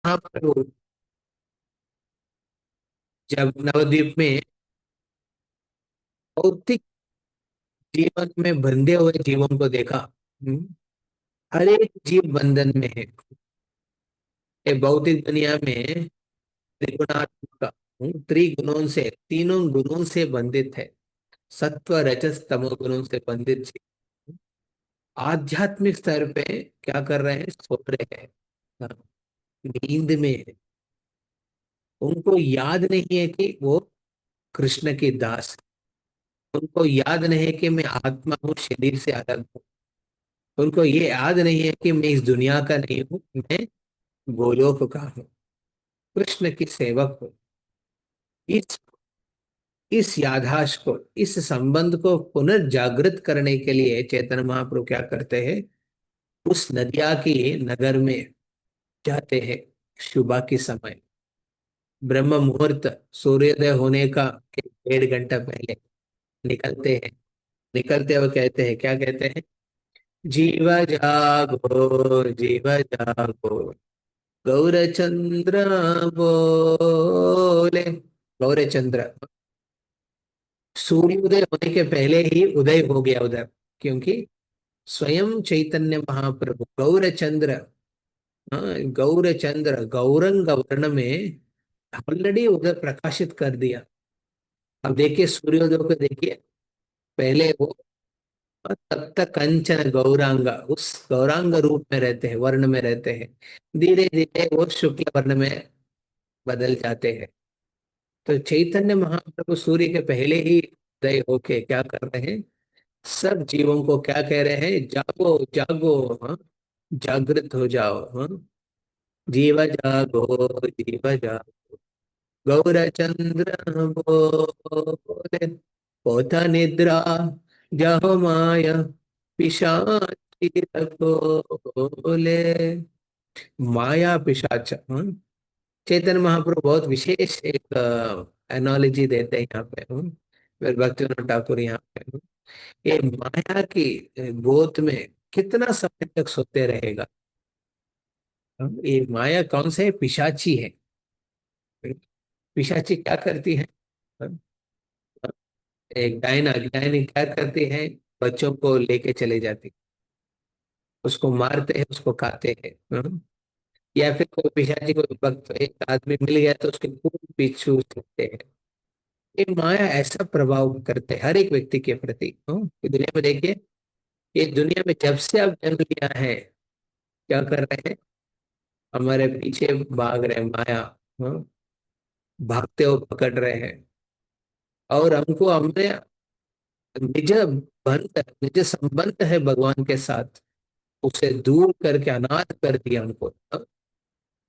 यहाँ पर जब नवद्वीप में भौतिक जीवन में बंधे हुए जीवों को देखा। हर एक जीव बंधन में है। ये भौतिक दुनिया में त्रिगुणात्मक त्रिगुणों से, तीनों गुणों से बंधित है। सत्व रजस तमो गुणों से बंधित जीव आध्यात्मिक स्तर पे क्या कर रहे हैं? सो रहे हैं। हाँ, नींद में है। उनको याद नहीं है कि वो कृष्ण की दास है। उनको याद नहीं है कि मैं आत्मा हूँ, शरीर से अलग हूँ। उनको ये याद नहीं है कि मैं इस दुनिया का नहीं हूँ, मैं गोलोक का हूँ, कृष्ण की सेवक हूँ। इस इस याददाश्त को, इस संबंध को पुनर्जागृत करने के लिए चैतन्य महाप्रभु क्या करते हैं? उस नदिया की नगर में जाते हैं। सुबह के समय ब्रह्म मुहूर्त, सूर्योदय होने का के 1.5 घंटा पहले निकलते हैं। निकलते हुए कहते हैं, क्या कहते हैं? जीव जागो, जीव जागो, गौरचंद्र बोले। गौरचंद्र सूर्योदय होने के पहले ही उदय हो गया उधर, क्योंकि स्वयं चैतन्य महाप्रभु गौरचंद्र, हाँ, गौरचंद्र गौरंग वर्ण में ऑलरेडी उधर प्रकाशित कर दिया। अब देखिए सूर्योदय को देखिए, पहले वो तप्त कंचन गौरांग, उस गौरांग रूप में रहते हैं, वर्ण में रहते हैं। धीरे धीरे वो शुक्ल वर्ण में बदल जाते हैं। तो चैतन्य महाप्रभु सूर्य के पहले ही उदय होके क्या कर रहे हैं? सब जीवों को क्या कह रहे हैं? जागो जागो, हाँ, जागृत हो जाओ, हाँ, जीव जागो, जीव जागो, गौरचंद्र बोले, पोता निद्रा जहो माया पिशाची बोले। माया पिशाच, हाँ? चैतन्य महाप्रभु बहुत विशेष एक एनोलॉजी देते हैं यहाँ पे, फिर भक्तिविनोद ठाकुर यहाँ पे, ये माया की गोद में कितना समय तक सोते रहेगा? ये माया कौन से है? पिशाची है। पिशाची क्या करती है? एक डायना, डायनी क्या करती है? बच्चों को लेके चले जाती, उसको मारते हैं, उसको खाते हैं। या फिर कोई पिशाची, कोई वक्त एक आदमी मिल गया तो उसके खून पीछू सकते हैं। ये माया ऐसा प्रभाव करते हैं हर एक व्यक्ति के प्रति। ये दुनिया में देखिए, ये दुनिया में जब से आप जन्म लिया है, क्या कर रहे हैं? हमारे पीछे भाग रहे हैं माया। हाँ? भागते हो पकड़ रहे हैं, और हमको हमने निज बंध, निज संबंध है भगवान के साथ, उसे दूर करके अनाथ कर दिया हमको।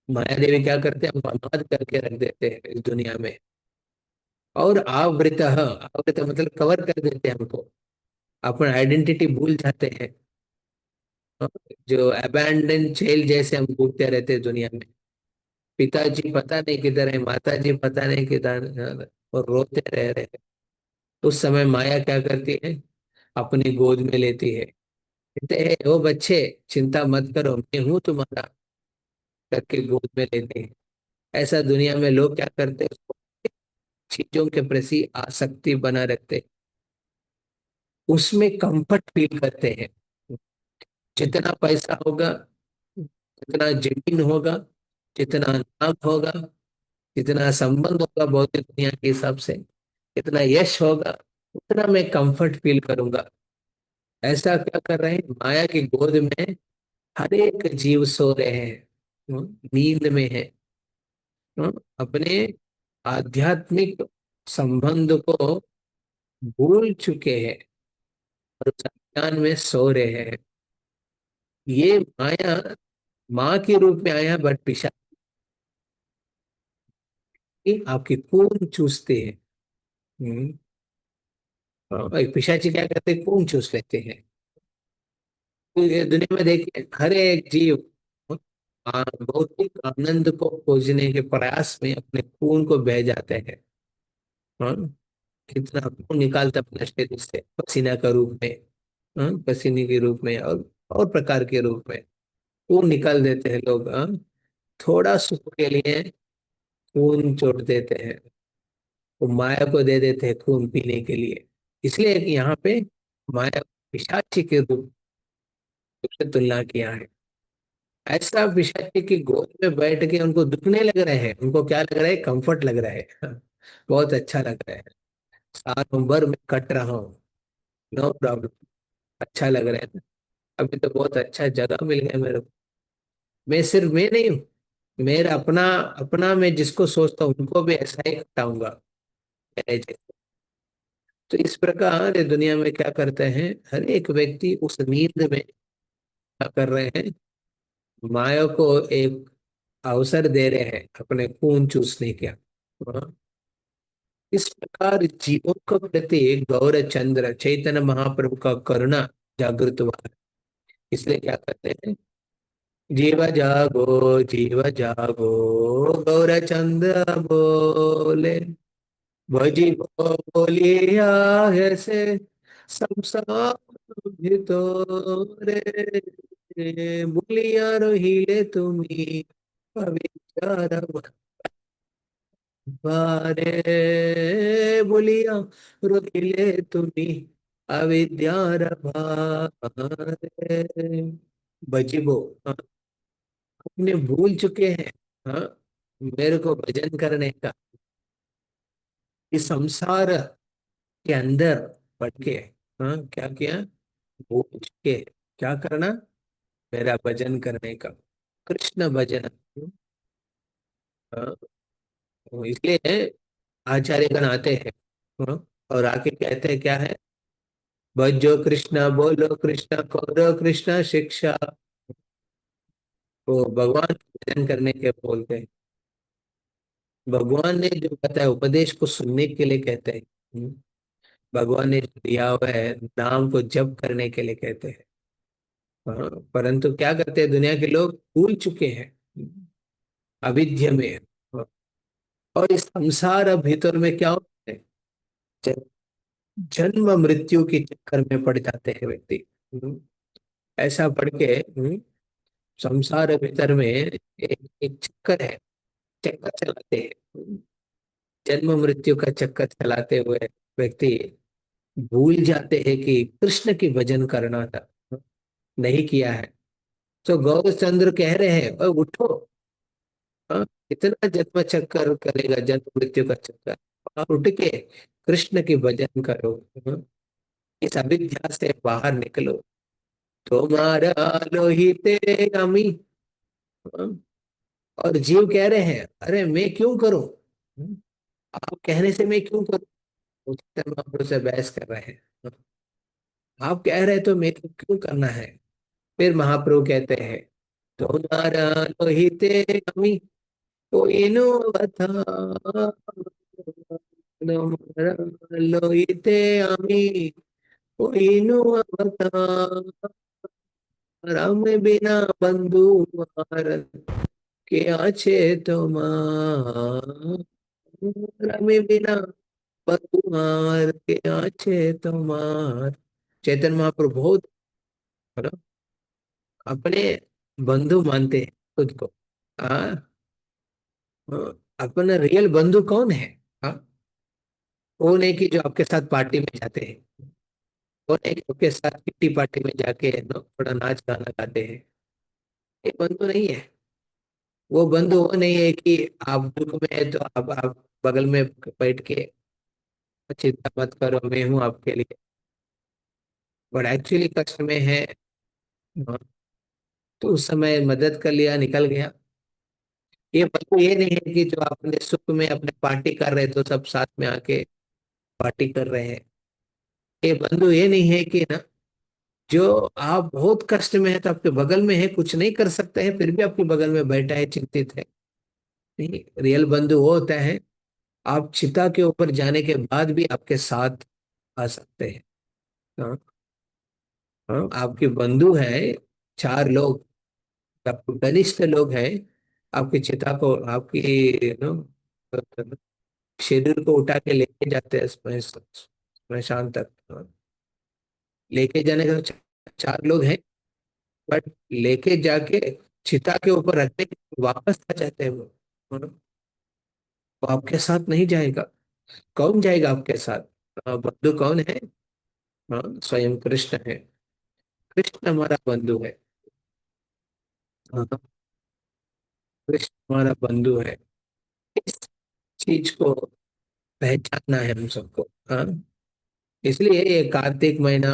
माया देवी क्या करते हैं? हमको अनाथ करके रख देते हैं इस दुनिया में। और आवृत, आवृत मतलब कवर कर देते हैं हमको, अपन आइडेंटिटी भूल जाते हैं। हाँ, जो अबैंडन चाइल्ड जैसे हम घूमते रहते हैं दुनिया में। पिताजी पता नहीं किधर है, माताजी पता नहीं किधर है, और रोते रह रहे हैं। उस समय माया क्या करती है? अपनी गोद में लेती है, कहते हैं ओ बच्चे, चिंता मत करो, मैं हूं तुम्हारा, करके गोद में लेते हैं। ऐसा दुनिया में लोग क्या करते हैं? उसको चीजों के प्रति आसक्ति बना रखते हैं, उसमें कंफर्ट फील करते हैं। जितना पैसा होगा, जितना जमीन होगा, जितना नाम होगा, जितना संबंध होगा भौतिक दुनिया के हिसाब से, जितना यश होगा, उतना मैं कंफर्ट फील करूंगा। ऐसा क्या कर रहे हैं? माया की गोद में हर एक जीव सो रहे हैं, नींद में है। अपने आध्यात्मिक संबंध को भूल चुके हैं और उस अज्ञान में सो रहे हैं। ये माया माँ के रूप में आया, बट पिशाची आपकी खून चूसते हैं। हम्म, एक पिशाची क्या करते हैं? खून चूस लेते हैं। तो ये दुनिया में देखिए हर एक जीव भौतिक आनंद को खोजने के प्रयास में अपने खून को बह जाते हैं। हाँ, कितना खून निकालता अपने शरीर से पसीना का रूप में, हाँ, पसीने के रूप में, और प्रकार के रूप में खून निकाल देते हैं लोग। हाँ, थोड़ा सुख के लिए खून छोड़ देते हैं, वो माया को दे देते हैं खून पीने के लिए। इसलिए कि यहाँ पे माया पिशाची के रूप से तुलना किया है। ऐसा पिशाची की गोद में बैठ के उनको दुखने लग रहे हैं, उनको क्या लग रहा है, कंफर्ट लग रहा है। हाँ, बहुत अच्छा लग रहा है, सालों भर में कट रहा हूँ, नो प्रॉब्लम, अच्छा लग रहा है। अभी तो बहुत अच्छा जगह मिल गया मेरे को। मैं सिर्फ मैं नहीं हूँ, मेरा अपना अपना मैं जिसको सोचता हूँ उनको भी ऐसा ही खटाऊंगा मेरे जैसे। तो इस प्रकार ये दुनिया में क्या करते हैं, हर एक व्यक्ति उस नींद में क्या कर रहे हैं, माया को एक अवसर दे रहे हैं अपने खून चूसने का। हाँ, इस प्रकार जीवों के प्रति गौर चंद्र चैतन्य महाप्रभु का करुणा जागृत हुआ है। इसलिए क्या करते हैं, जीव जागो गौर चंद्र बोले, भजी बोलिया ऐसे संसार भितरे, बोलिया रहिले तुम्ही अविचार बोलिया रोहिले तुम्ही अविद्यार भारे। बजीबो, हाँ, अपने भूल चुके हैं। हाँ, मेरे को भजन करने का, इस संसार के अंदर पड़ के। हाँ, क्या किया, भूल चुके, क्या करना, मेरा भजन करने का, कृष्ण भजन। हाँ, तो इसलिए आचार्यगण आते हैं। हाँ, और आके कहते हैं क्या है, भजो कृष्णा बोलो कृष्णा करो कृष्णा शिक्षा। वो भगवान के भजन करने के बोलते हैं, भगवान ने जो बताया उपदेश को सुनने के लिए कहते हैं। भगवान ने जो दिया हुआ है नाम को जप करने के लिए कहते हैं। हाँ, परंतु क्या करते हैं दुनिया के लोग, भूल चुके हैं अविद्या में। हाँ, और इस संसार भीतर में क्या होता है, ज- जन्म मृत्यु के चक्कर में पड़ जाते हैं व्यक्ति। ऐसा पढ़ के संसार भीतर में एक चक्कर है, चक्कर चलाते हैं, जन्म मृत्यु का चक्कर चलाते हुए व्यक्ति भूल जाते हैं कि कृष्ण की भजन करना था, नहीं किया है। तो गौरचंद्र कह रहे हैं, "ओए उठो, हाँ, इतना जन्म चक्कर करेगा, जन्म मृत्यु का चक्कर, और उठ के कृष्ण की भजन करो। हाँ, इस अविद्या से बाहर निकलो, तुम्हारा लोहिते अमी।" हाँ, और जीव कह रहे हैं, अरे मैं क्यों करूं, आप कहने से मैं क्यों करूं, वो चैतन्य महाप्रभु से बहस कर रहे हैं। हाँ, आप कह रहे तो मेरे को क्यों करना है। फिर महाप्रभु कहते हैं, तुम्हारा लोहिते अमी कोई नो बता, तुम्हारा लोहिते अमी कोई नो बता, राम बिना बंधु मार के आछे तुम्हार, राम बिना बंधु मार के आछे तुम्हार। चैतन्य महाप्रभु बहुत, है ना, अपने बंधु मानते हैं खुद को। हाँ, हाँ, अपना रियल बंधु कौन है। हाँ, वो नहीं कि जो आपके साथ पार्टी में जाते हैं, वो नहीं कि आपके साथ किट्टी पार्टी में जाके थोड़ा नाच गाना गाते हैं, ये बंधु नहीं है। वो बंधु वो नहीं है कि आप दुख में है तो आप बगल में बैठ के चिंता मत करो मैं हूं आपके लिए, और एक्चुअली कष्ट में है, हाँ, तो उस समय मदद कर लिया, निकल गया। ये बंधु ये नहीं है कि जो अपने सुख में अपने पार्टी कर रहे तो सब साथ में आके पार्टी कर रहे हैं। ये बंधु ये नहीं है कि ना, जो आप बहुत कष्ट में है तो आपके बगल में है, कुछ नहीं कर सकते हैं, फिर भी आपके बगल में बैठा है, चिंतित है। नहीं, रियल बंधु वो होता है, आप चिता के ऊपर जाने के बाद भी आपके साथ आ सकते हैं। हाँ, हाँ, आपके बंधु हैं, चार लोग, आपके घनिष्ठ लोग हैं, आपकी चिता को, आपकी शरीर को उठा के लेके जाते हैं स्मशान तक। हाँ, लेके जाने का चार लोग हैं, बट लेके जाके चिता के ऊपर रखने के बाद वापस आ जाते हैं वो। हाँ, वो आपके साथ नहीं जाएगा। कौन जाएगा आपके साथ? बंधु कौन है? हाँ, स्वयं कृष्ण है। कृष्ण हमारा बंधु है। हाँ, कृष्ण हमारा बंधु है। इस चीज को पहचानना है हम सबको। हाँ, इसलिए ये कार्तिक महीना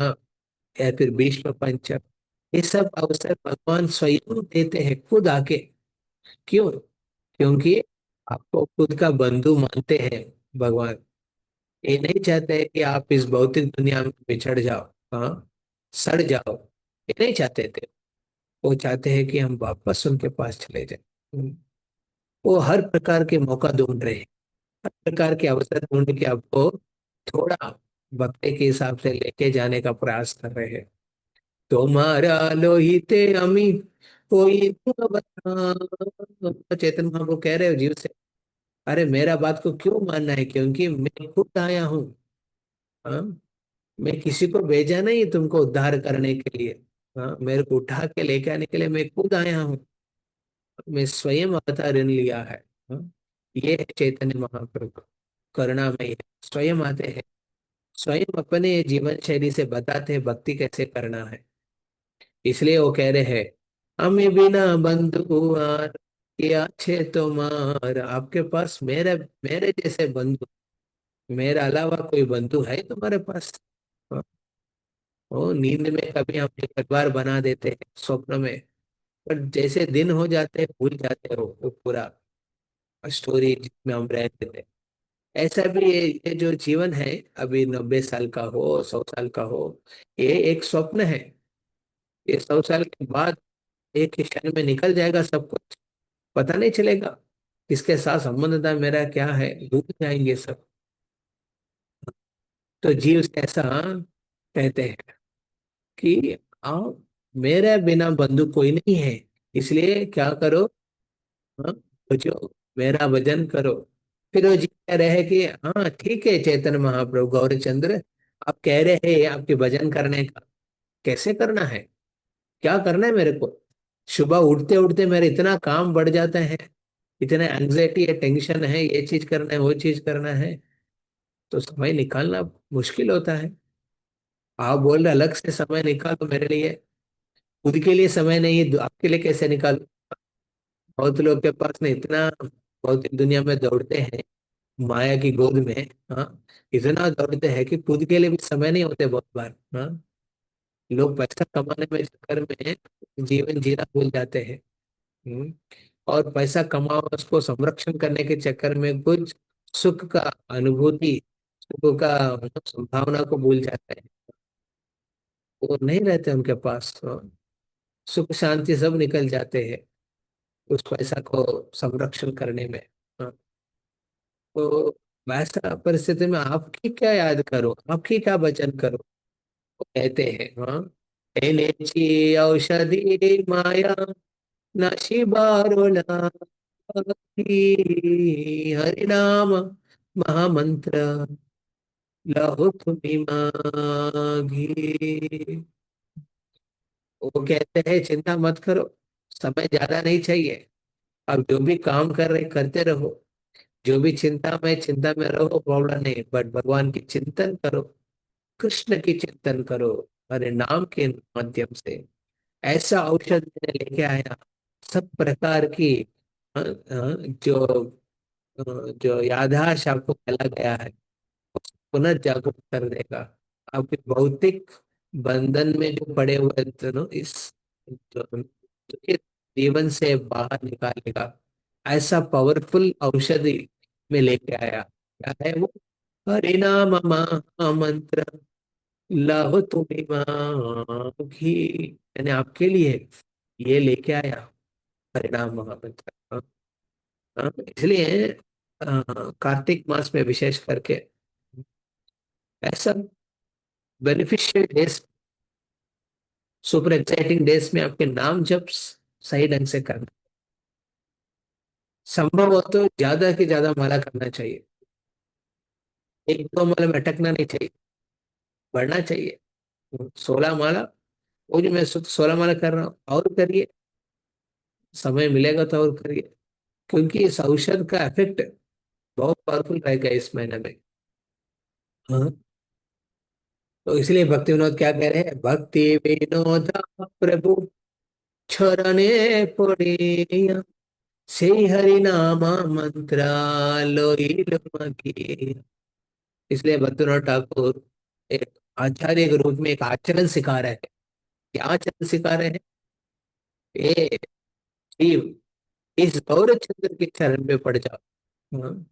या फिर भीष्म पंचक, ये सब अवसर भगवान स्वयं देते हैं खुद आके। क्यों? क्योंकि आपको खुद का बंधु मानते हैं भगवान। ये नहीं चाहते कि आप इस भौतिक दुनिया में बिछड़ जाओ। हाँ, सड़ जाओ। ये नहीं चाहते थे। वो चाहते हैं कि हम वापस उनके पास चले जाएं। वो हर प्रकार के मौका ढूंढ रहे हैं, हर प्रकार के अवसर ढूंढ के आपको थोड़ा भक्ति के हिसाब से लेके जाने का प्रयास कर रहे हैं। तुम्हारा लोहिते अमी कोई न बता। चेतन महाप्रभु कह रहे हो जीव से, अरे मेरा बात को क्यों मानना है, क्योंकि मैं खुद आया हूँ। हाँ, मैं किसी को भेजा नहीं तुमको उद्धार करने के लिए। हाँ, मेरे को उठा के लेके आने के लिए मैं खुद आया हूँ। मैं स्वयं अवतार लिया है। हाँ, ये है चैतन्य महाप्रभु। करुणामय है। स्वयं आते हैं, स्वयं अपने जीवन शैली से बताते हैं भक्ति कैसे करना है। इसलिए वो कह रहे हैं, हमें बिना बंधु आर किया छे तुम्हार। आपके पास मेरे मेरे जैसे बंधु, मेरे अलावा कोई बंधु है तुम्हारे पास? हाँ, वो नींद में कभी हम परिवार बना देते हैं स्वप्न में, पर जैसे दिन हो जाते हैं भूल जाते हो वो पूरा स्टोरी जिसमें हम रहते थे। ऐसा भी ये जो जीवन है, अभी 90 साल का हो 100 साल का हो, ये एक स्वप्न है। ये 100 साल के बाद एक ही क्षण में निकल जाएगा सब कुछ। पता नहीं चलेगा किसके साथ संबंध था मेरा, क्या है, भूल जाएंगे सब। तो जीव से ऐसा कहते हैं कि आप, मेरे बिना बंधु कोई नहीं है। इसलिए क्या करो? हाँ, भजो, मेरा भजन करो। फिर वो जी कह रहे हैं कि हाँ ठीक है चैतन्य महाप्रभु गौरचंद्र, आप कह रहे हैं आपके भजन करने का, कैसे करना है, क्या करना है मेरे को? सुबह उठते उठते मेरे इतना काम बढ़ जाता है, इतना एंग्जाइटी है, टेंशन है, ये चीज करना है वो चीज करना है, तो समय निकालना मुश्किल होता है। आप बोल रहे अलग से समय निकालो मेरे लिए, खुद के लिए समय नहीं है, आपके लिए कैसे निकालो? बहुत लोग के पास में इतना भौतिक दुनिया में दौड़ते हैं, माया की गोद में। हाँ, इतना दौड़ते हैं कि खुद के लिए भी समय नहीं होते बहुत बार। हाँ, लोग पैसा कमाने में चक्कर में जीवन जीना भूल जाते हैं। हम्म, और पैसा कमाओ उसको संरक्षण करने के चक्कर में कुछ सुख का अनुभूति, सुख का संभावना को भूल जाते हैं। वो नहीं रहते उनके पास। हाँ, सुख शांति सब निकल जाते हैं उस पैसा को संरक्षण करने में। हाँ, तो वैसा परिस्थिति में आपकी क्या याद करो, आपकी क्या भजन करो? वो कहते हैं, हाँ, एनेची औषधि माया नाशी बारो हरिनाम महामंत्र लहो तुम्हें माघी। वो कहते हैं चिंता मत करो, समय ज्यादा नहीं चाहिए। अब जो भी काम कर रहे करते रहो, जो भी चिंता में रहो, प्रॉब्लम नहीं, बट भगवान की चिंतन करो, कृष्ण की चिंतन करो, हरे नाम के माध्यम से। ऐसा औषध मैंने लेके आया, सब प्रकार की जो जो याददाश्त आपको चला गया है पुनः जागरूक कर देगा। आपके भौतिक बंधन में जो पड़े हुए थे ना, इस इस जीवन से बाहर निकालेगा। ऐसा पावरफुल औषधि में लेके आया। क्या है वो? हरिनाम मंत्र लाहो तुम्हें माँ घी। मैंने आपके लिए ये लेके आया, हरिनाम महामंत्र। हाँ, हाँ, इसलिए कार्तिक मास में विशेष करके ऐसा beneficial days, super exciting days में आपके नाम जब सही ढंग से करना, संभव हो तो ज्यादा से ज्यादा माला करना चाहिए। एक दो माला में अटकना नहीं चाहिए, बढ़ना चाहिए। 16 माला, वो जो मैं 16 माला कर रहा हूँ और करिए। समय मिलेगा तो और करिए, क्योंकि इस औषध का इफेक्ट बहुत पावरफुल रहेगा इस महीने में। हाँ, तो इसलिए भक्ति विनोद क्या कह रहे हैं, भक्ति विनोद प्रभु चरणे पड़िया, से हरि नामा मंत्रा लोइल मगिया। इसलिए भक्तिनाथ ठाकुर एक आचार्य के रूप में एक आचरण सिखा रहे हैं। क्या आचरण सिखा रहे हैं? ये जीव इस गौर चंद्र के चरण पे पड़ जाओ। हाँ,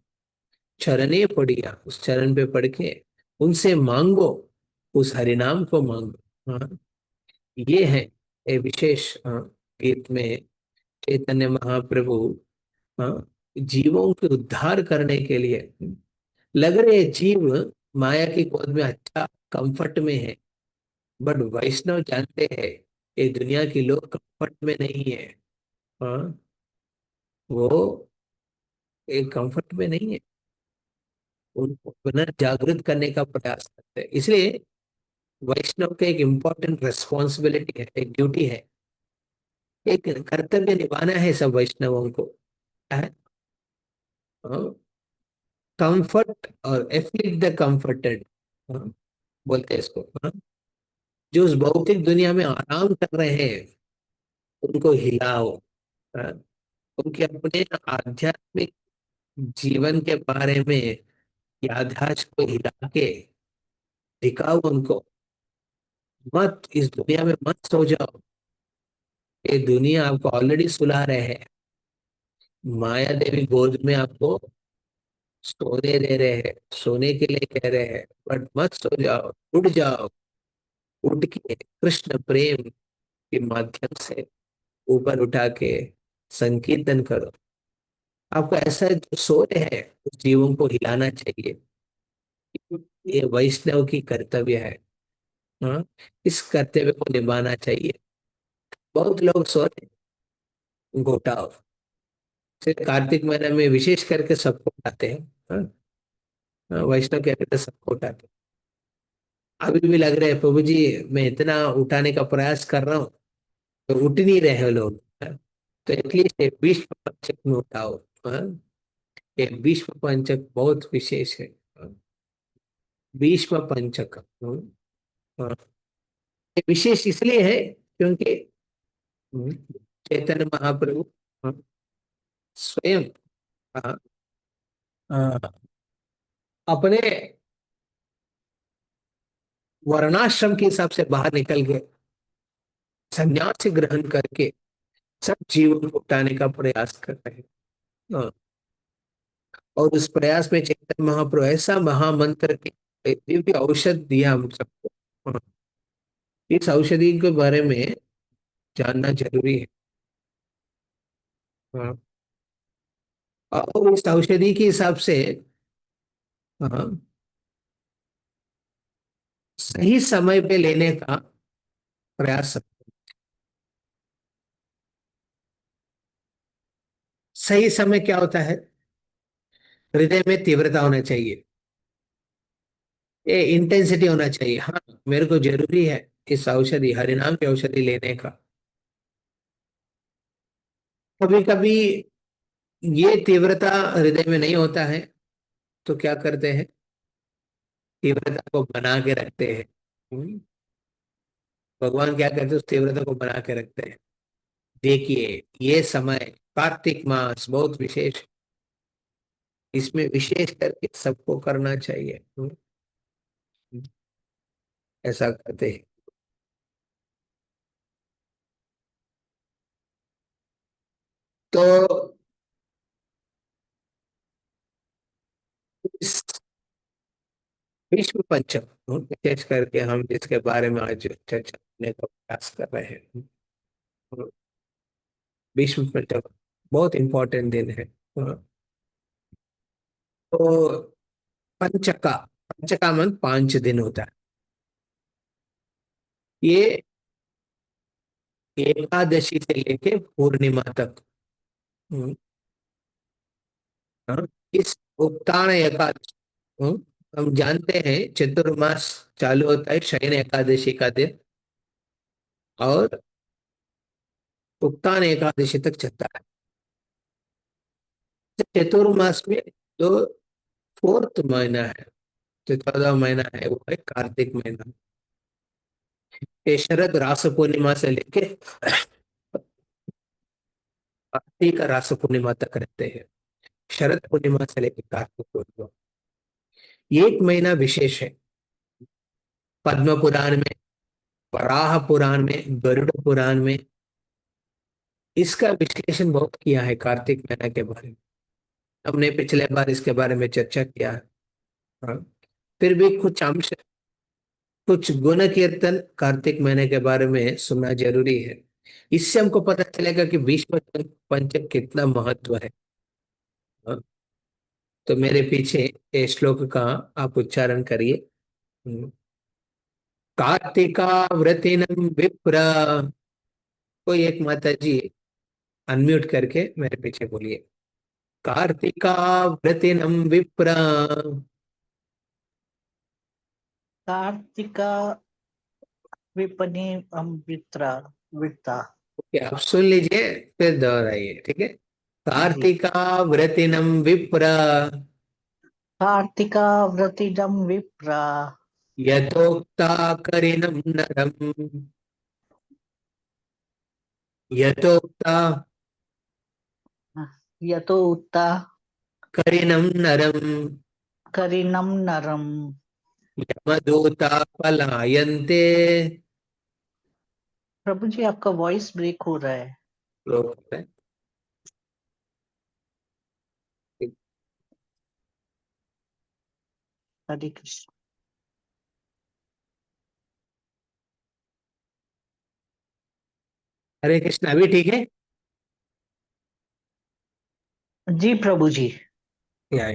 चरणे पड़िया, उस चरण पे पड़ के उनसे मांगो, उस हरिनाम को मांगो। हाँ, ये है ये विशेष गीत में चैतन्य महाप्रभु, हाँ, जीवों के उद्धार करने के लिए लग रहे जीव माया की गोद में अच्छा कंफर्ट में है, बट वैष्णव जानते हैं ये दुनिया के लोग कंफर्ट में नहीं है। हाँ, वो एक कंफर्ट में नहीं है, उनको पुनर्जागृत करने का प्रयास करते हैं। इसलिए वैष्णव का एक इम्पोर्टेंट रिस्पॉन्सिबिलिटी है, एक ड्यूटी है, एक कर्तव्य निभाना है सब वैष्णवों को। कंफर्ट और एफलिट द कंफर्टेड, बोलते हैं इसको। हाँ? जो उस भौतिक दुनिया में आराम कर रहे हैं उनको हिलाओ। हाँ? उनके अपने आध्यात्मिक जीवन के बारे में याददाश्त को हिला के दिखाओ उनको। मत इस दुनिया में मत सो जाओ, ये दुनिया आपको ऑलरेडी सुला रहे हैं। माया देवी गोद में आपको सोने दे रहे हैं, सोने के लिए कह रहे हैं, बट मत सो जाओ, उठ जाओ। उठ के कृष्ण प्रेम के माध्यम से ऊपर उठा के संकीर्तन करो। आपको ऐसा जो सो रहे हैं उस जीवों को हिलाना चाहिए। ये वैष्णव की कर्तव्य है। हाँ, इस कर्तव्य को निभाना चाहिए। बहुत लोग सो रहे हैं, घोटाओ। सिर्फ कार्तिक महीने में विशेष करके सबको उठाते हैं। हाँ, हाँ, वैष्णव क्या कहते हैं, सबको उठाते हैं। अभी भी लग रहे हैं प्रभु जी, मैं इतना उठाने का प्रयास कर रहा हूँ तो उठ नहीं रहे लोग। हाँ, तो एटलीस्ट एक विश्व पंचक में उठाओ। हाँ, ये भीष्म पंचक बहुत विशेष है। भीष्म पंचक, हाँ, ये विशेष इसलिए है क्योंकि चैतन्य महाप्रभु, हाँ, स्वयं, हाँ, हाँ, अपने वर्णाश्रम के हिसाब से बाहर निकल गए, संन्यास ग्रहण करके सब जीवन को उठाने का प्रयास कर रहे हैं। हाँ, और उस प्रयास में चैतन्य महाप्रभु ऐसा महामंत्र, एक दिव्य औषध दिया हम सबको। हाँ, इस औषधि के बारे में जानना जरूरी है। हाँ, और इस औषधि के हिसाब से, हाँ, सही समय पे लेने का प्रयास। सही समय क्या होता है? हृदय में तीव्रता होना चाहिए, ये इंटेंसिटी होना चाहिए। हाँ, मेरे को जरूरी है इस औषधि, हरिनाम की औषधि लेने का। कभी कभी ये तीव्रता हृदय में नहीं होता है, तो क्या करते हैं, तीव्रता को बना के रखते हैं। हम्म, भगवान क्या करते हैं, उस तीव्रता को बना के रखते हैं। देखिए, ये समय कार्तिक मास बहुत विशेष, इसमें विशेष करके सबको करना चाहिए। ऐसा करते हैं। तो इस विश्व पंचक, विशेष करके हम जिसके बारे में आज चर्चा करने का प्रयास कर रहे हैं, विश्व पंचक बहुत इंपॉर्टेंट दिन है। तो पंचका, पंचका मन 5 दिन होता है। ये एकादशी से लेके पूर्णिमा तक। हम्म, हाँ, इस उत्तान एकादशी, हम जानते हैं चतुर्मास चालू होता है शयन एकादशी का दिन, और उत्तान एकादशी तक चलता है। चतुर्मास में जो फोर्थ महीना है, जो 14वां महीना है, वो है कार्तिक महीना। ये शरद रास पूर्णिमा से लेके कार्तिक रास पूर्णिमा तक रहते हैं। शरद पूर्णिमा से लेकर कार्तिक पूर्णिमा, ये एक महीना विशेष है। पद्म पुराण में, वराह पुराण में, गरुड़ पुराण में इसका विश्लेषण बहुत किया है कार्तिक महीना के बारे में। हमने पिछले बार इसके बारे में चर्चा किया है। हाँ। फिर भी कुछ अंश, कुछ गुण कीर्तन कार्तिक महीने के बारे में सुनना जरूरी है। इससे हमको पता चलेगा कि भीष्म पंचक कितना महत्व है। हाँ। तो मेरे पीछे ये श्लोक का आप उच्चारण करिए। कार्तिका व्रतिनम विप्र। कोई एक माता जी अनम्यूट करके मेरे पीछे बोलिए। कार्तिका व्रतिनम विप्र। कार्तिका विपणि अमृता वृता। ओके, आप सुन लीजिए, फिर दोहराइए, ठीक है। जी। कार्तिका व्रतिनम विप्र, कार्तिका व्रतिदम विप्रा। यथोक्ता करिणम नरम, यथोक्ता यतो उत्ता करिणम नरम, करिणम नरम। यमदूता पलायन्ते। प्रभु जी आपका वॉइस ब्रेक हो रहा है। हरे कृष्ण। हरे कृष्ण, अभी ठीक है। जी प्रभु जी। या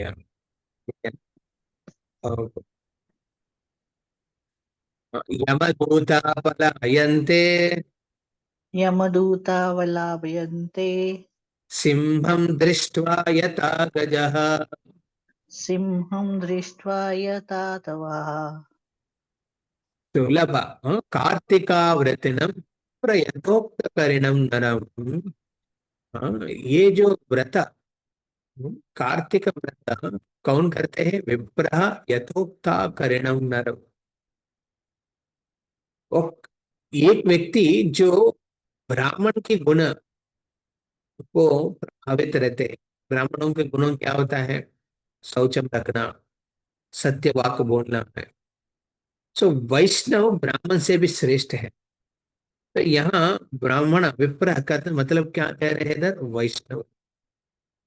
यमदूता पलायन्ते, यमदूता वलाभयन्ते। सिंहं दृष्ट्वा यथा गजः। सिंहं दृष्ट्वा यथा तवः। सुलभ, कार्तिकाव्रतिनम प्रयतोक्त करिणम नरम। ये जो व्रत, कार्तिक व्रत कौन करते हैं? विप्रः यथोक्ता करिणम नरम। और एक व्यक्ति जो ब्राह्मण के गुण को प्रभावित रहते हैं। ब्राह्मणों के गुणों क्या होता है? शौचम रखना, सत्य वाक बोलना है। सो वैष्णव ब्राह्मण से भी श्रेष्ठ है। तो यहाँ ब्राह्मण विप्रह का मतलब क्या कह रहे हैं इधर? वैष्णव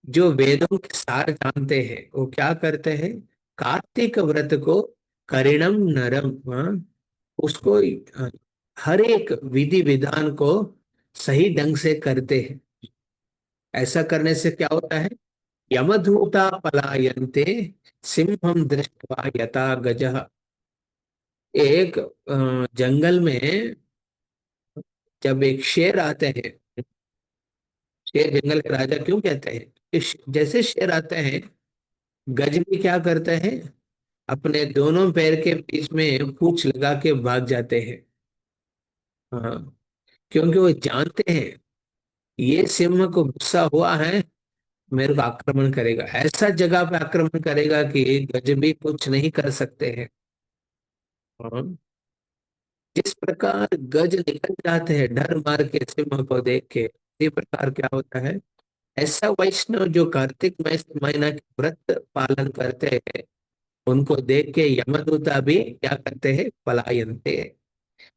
जो वेदों के सार जानते हैं, वो क्या करते हैं? कार्तिक व्रत को करिणम नरम, उसको हर एक विधि विधान को सही ढंग से करते हैं। ऐसा करने से क्या होता है? यमदूता पलायन्ते, सिंहम दृष्ट्वा यथा गजः। एक जंगल में जब एक शेर आते हैं, शेर जंगल के राजा क्यों कहते हैं? जैसे शेर आते हैं, गज भी क्या करते हैं? अपने दोनों पैर के बीच में पूंछ लगा के भाग जाते हैं। हाँ, क्योंकि वो जानते हैं ये सिंह को गुस्सा हुआ है, मेरे को आक्रमण करेगा। ऐसा जगह पे आक्रमण करेगा कि गज भी कुछ नहीं कर सकते हैं। हाँ, जिस प्रकार गज निकल जाते हैं डर मार के सिंह को देख के, इसी प्रकार क्या होता है? ऐसा वैष्णव जो कार्तिक महीना के व्रत पालन करते हैं, उनको देख के यमदूता भी क्या करते हैं? पलायनते।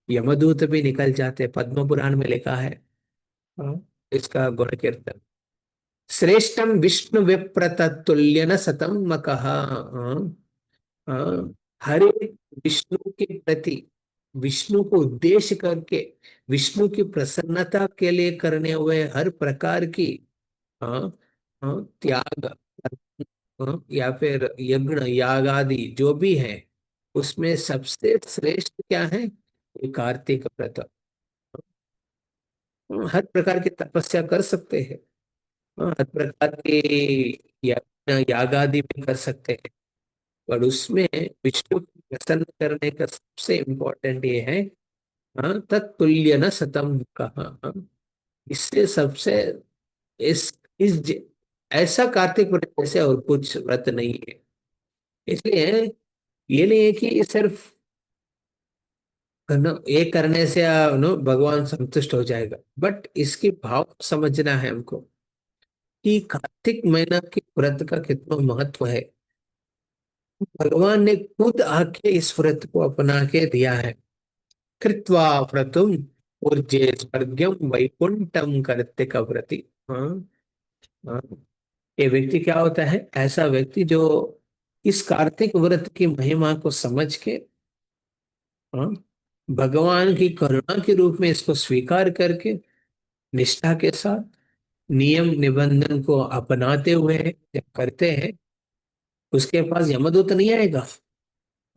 यमदूत भी निकल जाते हैं, पद्म पुराण में लिखा है। हाँ, इसका गुण कीर्तन। श्रेष्ठम विष्णु विप्रत तुल्य न सतम मकः। हर एक विष्णु के प्रति, विष्णु को उद्देश्य करके, विष्णु की प्रसन्नता के लिए करने हुए हर प्रकार की हाँ त्याग, या फिर यज्ञ याग आदि जो भी है, उसमें सबसे श्रेष्ठ क्या है? ये कार्तिक व्रत। हर प्रकार की तपस्या कर सकते हैं, हर प्रकार के याग आदि भी कर सकते हैं, पर उसमें विष्णु को प्रसन्न करने का सबसे इम्पोर्टेंट ये है, तत्तुल्य न सतम कहा। इससे सबसे इस इस ज- ऐसा कार्तिक व्रत जैसे और कुछ व्रत नहीं है। इसलिए ये नहीं है कि सिर्फ ये करने से भगवान संतुष्ट हो जाएगा, बट इसके भाव को समझना है हमको कि कार्तिक महीना के व्रत का कितना महत्व है। भगवान ने खुद आके इस व्रत को अपना के दिया है। कृत्वा व्रतम ऊर्जे स्वर्ग्यम वैकुंठम कार्तिक व्रति। हाँ। हाँ। ये व्यक्ति क्या होता है? ऐसा व्यक्ति जो इस कार्तिक व्रत की महिमा को समझ के, हाँ, भगवान की करुणा के रूप में इसको स्वीकार करके निष्ठा के साथ नियम निबंधन को अपनाते हुए जब करते हैं, उसके पास यमदूत नहीं आएगा।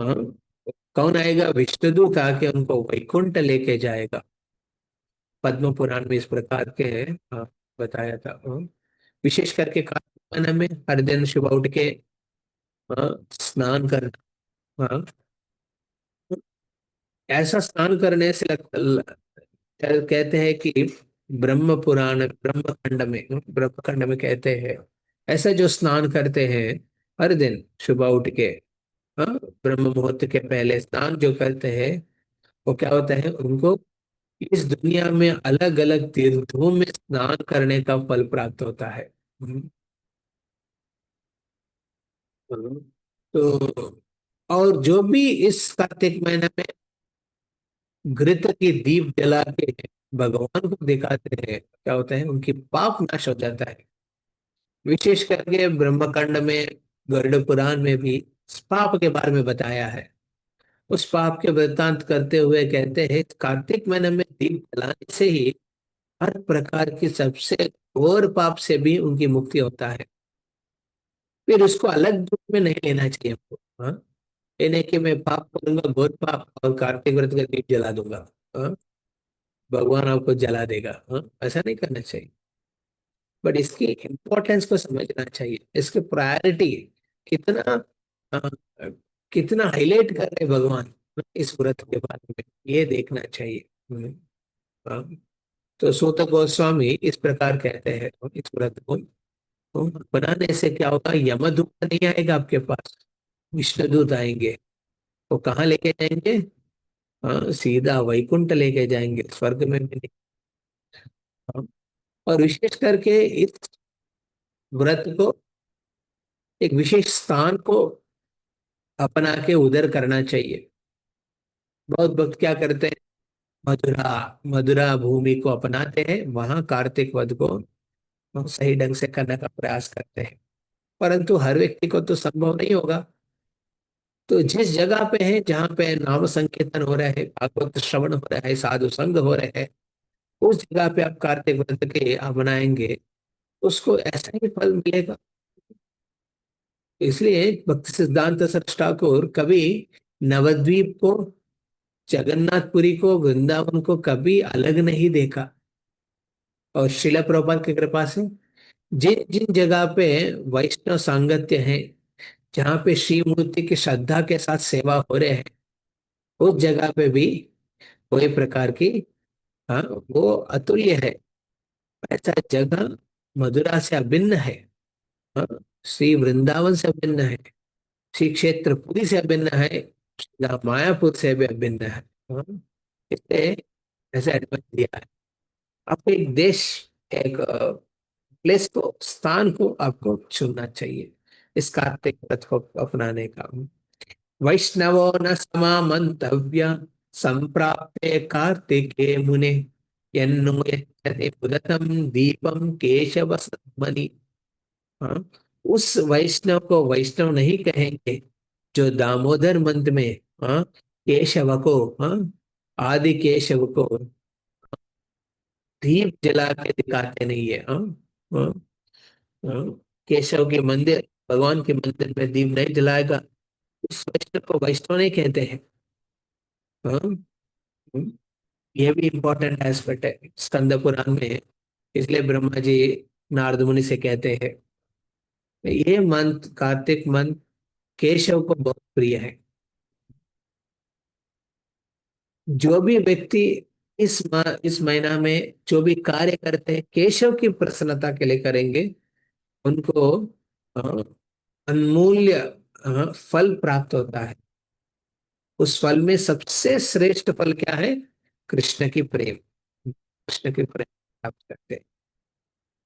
हाँ। कौन आएगा? विष्णुदूत आके उनको वैकुंठ लेके जाएगा। पद्म पुराण में इस प्रकार के, हाँ, बताया था। हाँ। विशेष करके कार्तिक महीने में हर दिन सुबह उठ के, हाँ, स्नान करना। हाँ। ऐसा स्नान करने से कहते हैं कि ब्रह्मखंड में कहते हैं, ऐसा जो स्नान करते हैं हर दिन सुबह उठ के, हाँ, ब्रह्म मुहूर्त के पहले स्नान जो करते हैं, वो क्या होता है उनको इस दुनिया में अलग अलग तीर्थों में स्नान करने का फल प्राप्त होता है। हम्म। तो और जो भी इस कार्तिक महीने में घृत की दीप जला के भगवान को दिखाते हैं, क्या होता है? उनकी पाप नाश हो जाता है। विशेष करके ब्रह्मकांड में, गरुड़ पुराण में भी इस पाप के बारे में बताया है। उस पाप के वृतांत करते हुए कहते हैं कार्तिक महीने में दीप जलाने से ही हर प्रकार की सबसे घोर पाप से भी उनकी मुक्ति होता है। फिर उसको अलग रूप में नहीं लेना चाहिए हमको। हाँ। ये नहीं कि मैं पाप करूंगा, घोर पाप, और कार्तिक व्रत का दीप जला दूंगा। हाँ। भगवान आपको जला देगा। हाँ, ऐसा नहीं करना चाहिए। बट इसकी इम्पोर्टेंस को समझना चाहिए, इसकी प्रायोरिटी कितना, हाँ, कितना हाईलाइट कर रहे हैं भगवान इस व्रत के बारे में, ये देखना चाहिए। हाँ। तो सूत गोस्वामी इस प्रकार कहते हैं इस व्रत को, तो बनाने से क्या होगा? यमदूत नहीं आएगा आपके पास, विष्णुदूत आएंगे। वो कहाँ लेके जाएंगे? हाँ, सीधा वैकुंठ लेके जाएंगे, स्वर्ग में भी नहीं। हाँ। और विशेष करके इस व्रत को एक विशेष स्थान को अपना के उधर करना चाहिए। बहुत भक्त क्या करते हैं? मधुरा मधुरा भूमि को अपनाते हैं, वहां कार्तिक वध को हम सही ढंग से करने का प्रयास करते हैं। परंतु हर व्यक्ति को तो संभव नहीं होगा। तो जिस जगह पे है जहाँ पे नाम संकीर्तन हो रहा है, भागवत श्रवण हो रहा है, साधु संग हो रहे हैं, उस जगह पे आप कार्तिक व्रत के अपनाएंगे, उसको ऐसा ही फल मिलेगा। इसलिए भक्ति सिद्धांत सरस्वती ठाकुर कभी नवद्वीप को, जगन्नाथपुरी को, वृंदावन को कभी अलग नहीं देखा। और शिला प्रभुपाद की कृपा से जिन जिन जगह पे वैष्णव सांगत्य है, जहाँ पे श्री मूर्ति की श्रद्धा के साथ सेवा हो रहे हैं, उस जगह पे भी कोई प्रकार की, हाँ, वो अतुल्य है। ऐसा जगह मथुरा से अभिन्न है। हाँ, श्री वृंदावन से अभिन्न है, श्री क्षेत्र पुरी से अभिन्न है, जहाँ मायापुर से भी अभिन्न है। हाँ, इसलिए ऐसा एडवाइस दिया है। आपको एक देश, एक प्लेस को, स्थान को आपको चुनना चाहिए इस कार्तिक व्रत को अपनाने का। वैष्णवो न समामंतव्य संप्राप्ते कार्तिके मुने यन्नो यच्छति उदतं दीपम केशव सन्मनि। हाँ, उस वैष्णव को वैष्णव नहीं कहेंगे जो दामोदर मंद में, हाँ, केशव को, हाँ, आदि केशव को दीप जला के दिखाते नहीं है। हाँ। हाँ। हाँ। केशव के मंदिर, भगवान के मंदिर में दीप नहीं जलाएगा, उस वैष्णव को वैष्णव नहीं कहते हैं। हाँ। हम्म। ये भी इंपॉर्टेंट एस्पेक्ट है स्कंद पुराण में। इसलिए ब्रह्मा जी नारद मुनि से कहते हैं, ये मंत्र, कार्तिक मंत्र केशव को बहुत प्रिय है। जो भी व्यक्ति इस महीना में जो भी कार्य करते हैं केशव की प्रसन्नता के लिए करेंगे, उनको अ, अनमूल्य फल प्राप्त होता है। उस फल में सबसे श्रेष्ठ फल क्या है? कृष्ण की प्रेम, कृष्ण की प्रेम प्राप्त करते हैं।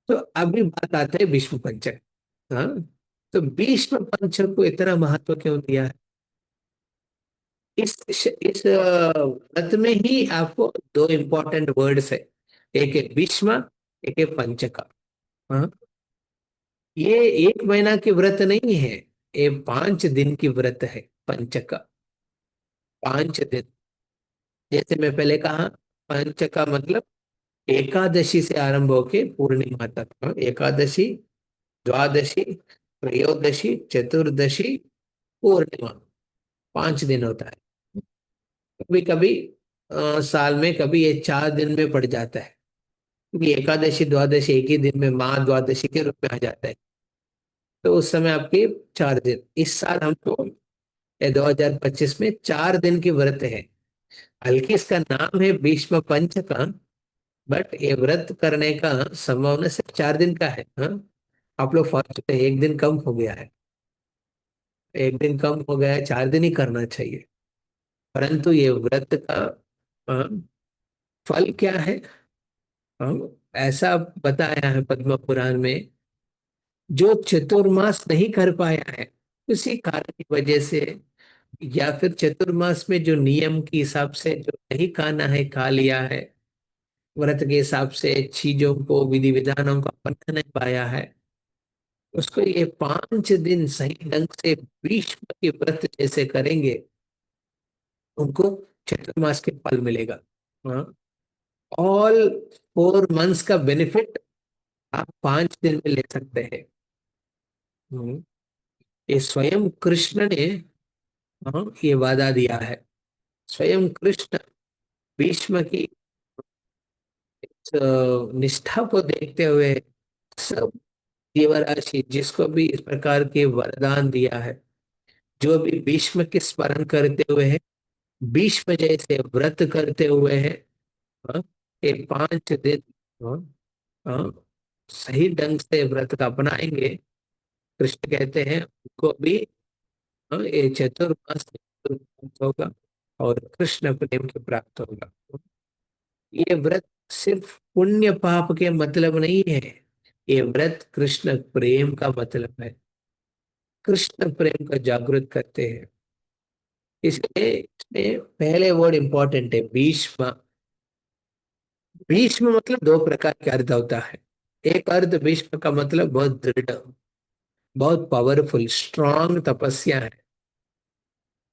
तो अभी बात आते हैं भीष्म पंचक। हाँ, तो भीष्म पंचक को इतना महत्व क्यों दिया है? इस व्रत में ही आपको दो इंपॉर्टेंट वर्ड्स है, एक है भीष्म, एक है पंचक। हाँ, ये एक महीना की व्रत नहीं है, ये 5 दिन की व्रत है पंचक। 5 दिन, जैसे मैं पहले कहा, पंच का मतलब एकादशी से आरंभ होके पूर्णिमा तक। हाँ, एकादशी, द्वादशी, त्रयोदशी, चतुर्दशी, पूर्णिमा, 5 दिन होता है। कभी कभी साल में कभी ये 4 दिन में पड़ जाता है, क्योंकि एकादशी द्वादशी एक ही दिन में माँ द्वादशी के रूप में आ जाता है। तो उस समय आपके 4 दिन, इस साल हमको 2025 में 4 दिन की व्रत है। हल्की इसका नाम है भीष्म पंच का, बट ये व्रत करने का संभावना सिर्फ 4 दिन का है। हाँ, आप लोग फर्स्ट एक दिन कम हो गया है, एक दिन कम हो गया है, 4 दिन ही करना चाहिए। परंतु ये व्रत का हाँ, फल क्या है? हाँ, ऐसा बताया है पद्म पुराण में, जो चतुर्मास नहीं कर पाया है उसी कारण की वजह से, या फिर चतुर्मास में जो नियम के हिसाब से जो नहीं खाना है खा लिया है, व्रत के हिसाब से चीजों को विधि विधानों का अपना नहीं पाया है, उसको ये 5 दिन सही ढंग से भीष्म के व्रत जैसे करेंगे, उनको चतुर्मास के फल मिलेगा। हाँ, ऑल 4 मंथ्स का बेनिफिट आप 5 दिन में ले सकते हैं। हम्म, ये स्वयं कृष्ण ने ये वादा दिया है। स्वयं कृष्ण भीष्म की निष्ठा को देखते हुए सब जीवराशि जिसको भी इस प्रकार के वरदान दिया है, जो भी भीष्म के स्मरण करते हुए है, भीष्म जैसे व्रत करते हुए है, हाँ, ये 5 दिन हाँ, हाँ, सही ढंग से व्रत का अपनाएंगे, कृष्ण कहते हैं उनको भी ये चतुर्मास प्राप्त होगा और कृष्ण प्रेम के प्राप्त होगा। ये व्रत सिर्फ पुण्य पाप के मतलब नहीं है, ये व्रत कृष्ण प्रेम का मतलब है, कृष्ण प्रेम का जागृत करते हैं। इसलिए इसमें पहले वर्ड इंपॉर्टेंट है भीष्म। भीष्म मतलब दो प्रकार का अर्थ होता है। एक अर्थ भीष्म का मतलब बहुत दृढ़, बहुत पावरफुल, स्ट्रांग तपस्या है।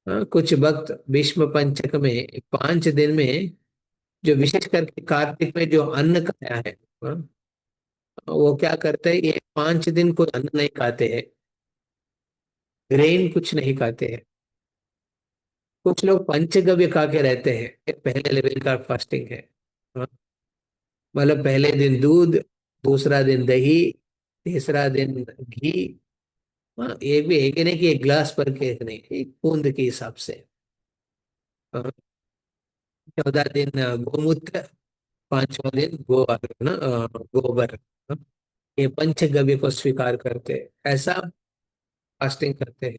हाँ, कुछ भक्त भीष्म पंचक में 5 दिन में, जो विशेष करके कार्तिक में जो अन्न खाया है, हाँ, वो क्या करते हैं, ये 5 दिन कोई अन्न नहीं खाते हैं, ग्रेन कुछ नहीं खाते हैं। कुछ लोग पंचगव्य खा के रहते हैं, ये पहले लेवल का फास्टिंग है। हाँ, मतलब पहले दिन दूध, दूसरा दिन दही, तीसरा दिन घी। हाँ, एक भी एक ही नहीं कि एक गिलास भर के, एक नहीं, एक बूंद के हिसाब से। हाँ, 14 दिन गोमूत्र, 5वां दिन गोबर। हाँ, ये पंचगव्य को स्वीकार करते हैं, ऐसा फास्टिंग करते हैं।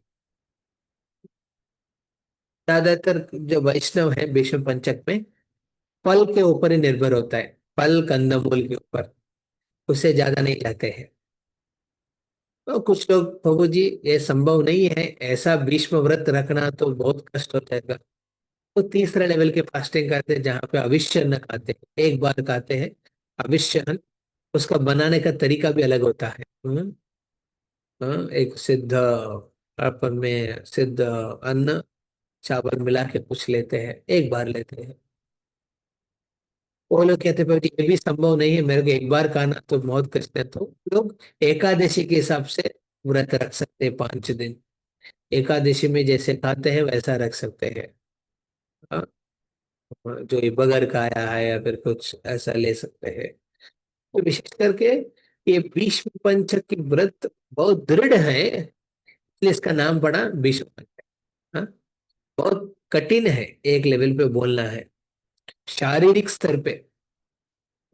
ज्यादातर जो वैष्णव है भीष्म पंचक में फल के ऊपर ही निर्भर होता है, फल कंदमूल के ऊपर, उससे ज्यादा नहीं जाते हैं। तो कुछ लोग, प्रभु जी ये संभव नहीं है, ऐसा भीष्म व्रत रखना तो बहुत कष्ट हो जाएगा, तो तीसरा लेवल के फास्टिंग करते हैं जहाँ पे अविश्य न खाते हैं, एक बार खाते हैं अविश्य अन्न। उसका बनाने का तरीका भी अलग होता है। एक सिद्ध, अपन में सिद्ध अन्न चावल मिला के कुछ लेते हैं, एक बार लेते हैं। वो लोग कहते हैं "भाई, ये भी संभव नहीं है, मेरे को एक बार खाना तो बहुत कष्ट है", तो लोग एकादशी के हिसाब से व्रत रख सकते हैं 5 दिन। एकादशी में जैसे खाते हैं वैसा रख सकते हैं। हाँ, जो ये बगर खाया है या फिर कुछ ऐसा ले सकते हैं। तो विशेष करके ये भीष्म पंचक की व्रत बहुत दृढ़ है, इसलिए इसका नाम पड़ा भीष्म पंचक। हाँ, बहुत कठिन है, एक लेवल पे बोलना है। शारीरिक स्तर पे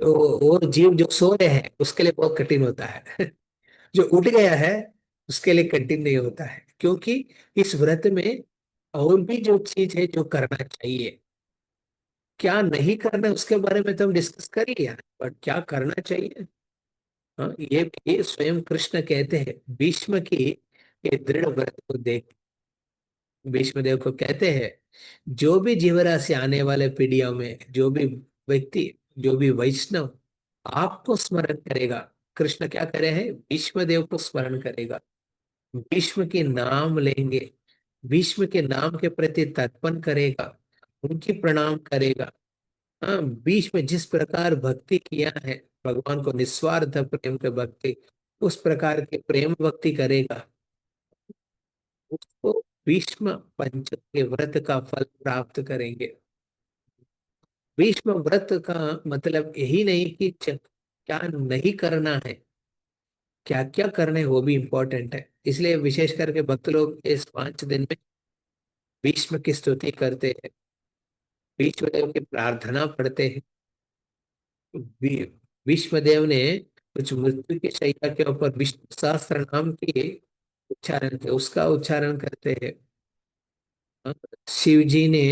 तो वो जीव जो सो रहे हैं उसके लिए बहुत कठिन होता है। जो उठ गया है उसके लिए कठिन नहीं होता है, क्योंकि इस व्रत में और भी जो चीज है जो करना चाहिए, क्या नहीं करना उसके बारे में तो हम डिस्कस कर लिया, बट क्या करना चाहिए। हाँ, ये स्वयं कृष्ण कहते हैं भीष्म की ये दृढ़ व्रत को देख। भीष्म देव को कहते हैं जो भी जीवराशि आने वाले पीढ़ियों में जो भी व्यक्ति, जो भी वैष्णव आपको स्मरण करेगा, कृष्ण क्या करे हैं, भीष्म देव को स्मरण करेगा, भीष्म के नाम लेंगे, भीष्म के नाम के प्रति तर्पण करेगा, उनकी प्रणाम करेगा। हाँ, भीष्म जिस प्रकार भक्ति किया है, भगवान को निस्वार्थ प्रेम के भक्ति, उस प्रकार के प्रेम भक्ति करेगा, उसको भीष्म पंचक के व्रत का फल प्राप्त करेंगे। भीष्म व्रत का मतलब यही नहीं कि क्या नहीं करना है, क्या क्या करना है वो भी इम्पोर्टेंट है। इसलिए विशेष करके भक्त लोग इस 5 दिन में भीष्म की स्तुति करते हैं, भीष्म देव की प्रार्थना पढ़ते हैं। भी- भीष्म देव ने कुछ मृत्यु की शैया के ऊपर विष्णु सहस्त्र नाम के उच्चारण थे, उसका उच्चारण करते हैं। शिव जी ने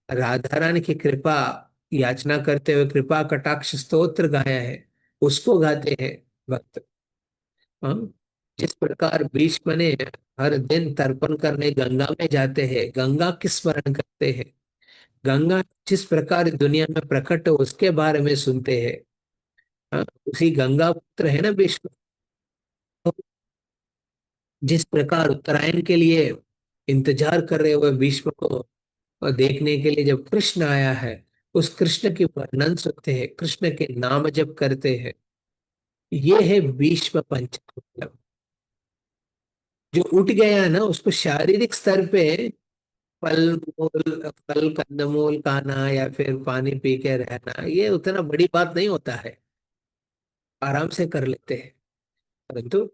राधा रानी की कृपा याचना करते हुए कृपा कटाक्ष स्तोत्र गाया है, उसको गाते हैं भक्त। हाँ, जिस प्रकार भीष्म ने हर दिन तर्पण करने गंगा में जाते हैं, गंगा की स्मरण करते हैं, गंगा जिस प्रकार दुनिया में प्रकट हो उसके बारे में सुनते हैं। हाँ, उसी गंगा पुत्र है ना भीष्म। तो जिस प्रकार उत्तरायण के लिए इंतजार कर रहे हुए भीष्म को और देखने के लिए जब कृष्ण आया है, उस कृष्ण की वर्णन सुनते हैं, कृष्ण के नाम जप करते हैं। ये है भीष्म पंचक मतलब। जो उठ गया है ना उसको शारीरिक स्तर पे फल मूल, फल कंदमूल खाना या फिर पानी पी के रहना ये उतना बड़ी बात नहीं होता है, आराम से कर लेते हैं। परंतु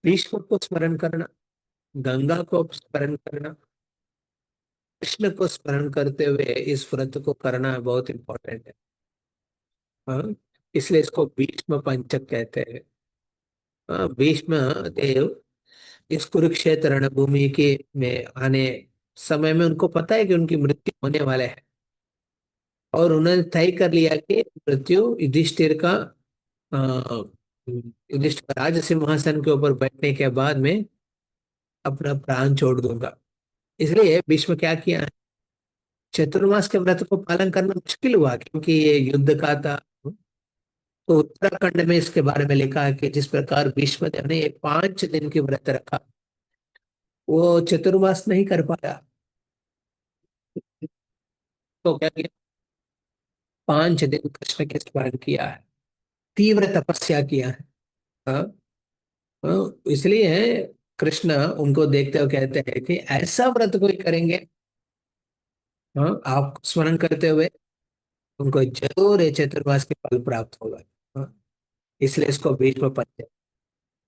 भीष्म को स्मरण करना, गंगा को स्मरण करना, कृष्ण को स्मरण करते हुए इस व्रत को करना बहुत इंपॉर्टेंट है। हाँ, इसलिए इसको भीष्म पंचक कहते हैं। हाँ, भीष्म देव इस कुरुक्षेत्र रणभूमि के में आने समय में उनको पता है कि उनकी मृत्यु होने वाले है, और उन्होंने तय कर लिया कि मृत्यु युधिष्ठिर का युधिष्ठिर का राज सिंहासन के ऊपर बैठने के बाद में अपना प्राण छोड़ दूंगा। इसलिए भीष्म क्या किया, चतुर्मास के व्रत को पालन करना मुश्किल हुआ क्योंकि ये युद्ध का था। तो उत्तराखंड में इसके बारे में लिखा है कि जिस प्रकार भीष्मदेव ने ये 5 दिन की व्रत रखा, वो चतुर्मास नहीं कर पाया। तो क्या किया, 5 दिन कृष्ण के स्मरण किया है, तीव्र तपस्या किया है। हाँ, इसलिए कृष्ण उनको देखते हुए कहते हैं कि ऐसा व्रत कोई करेंगे, हाँ, आप स्मरण करते हुए उनको जरूर ये चतुर्मास के फल प्राप्त होगा। हाँ, इसलिए इसको भीष्म पंचक।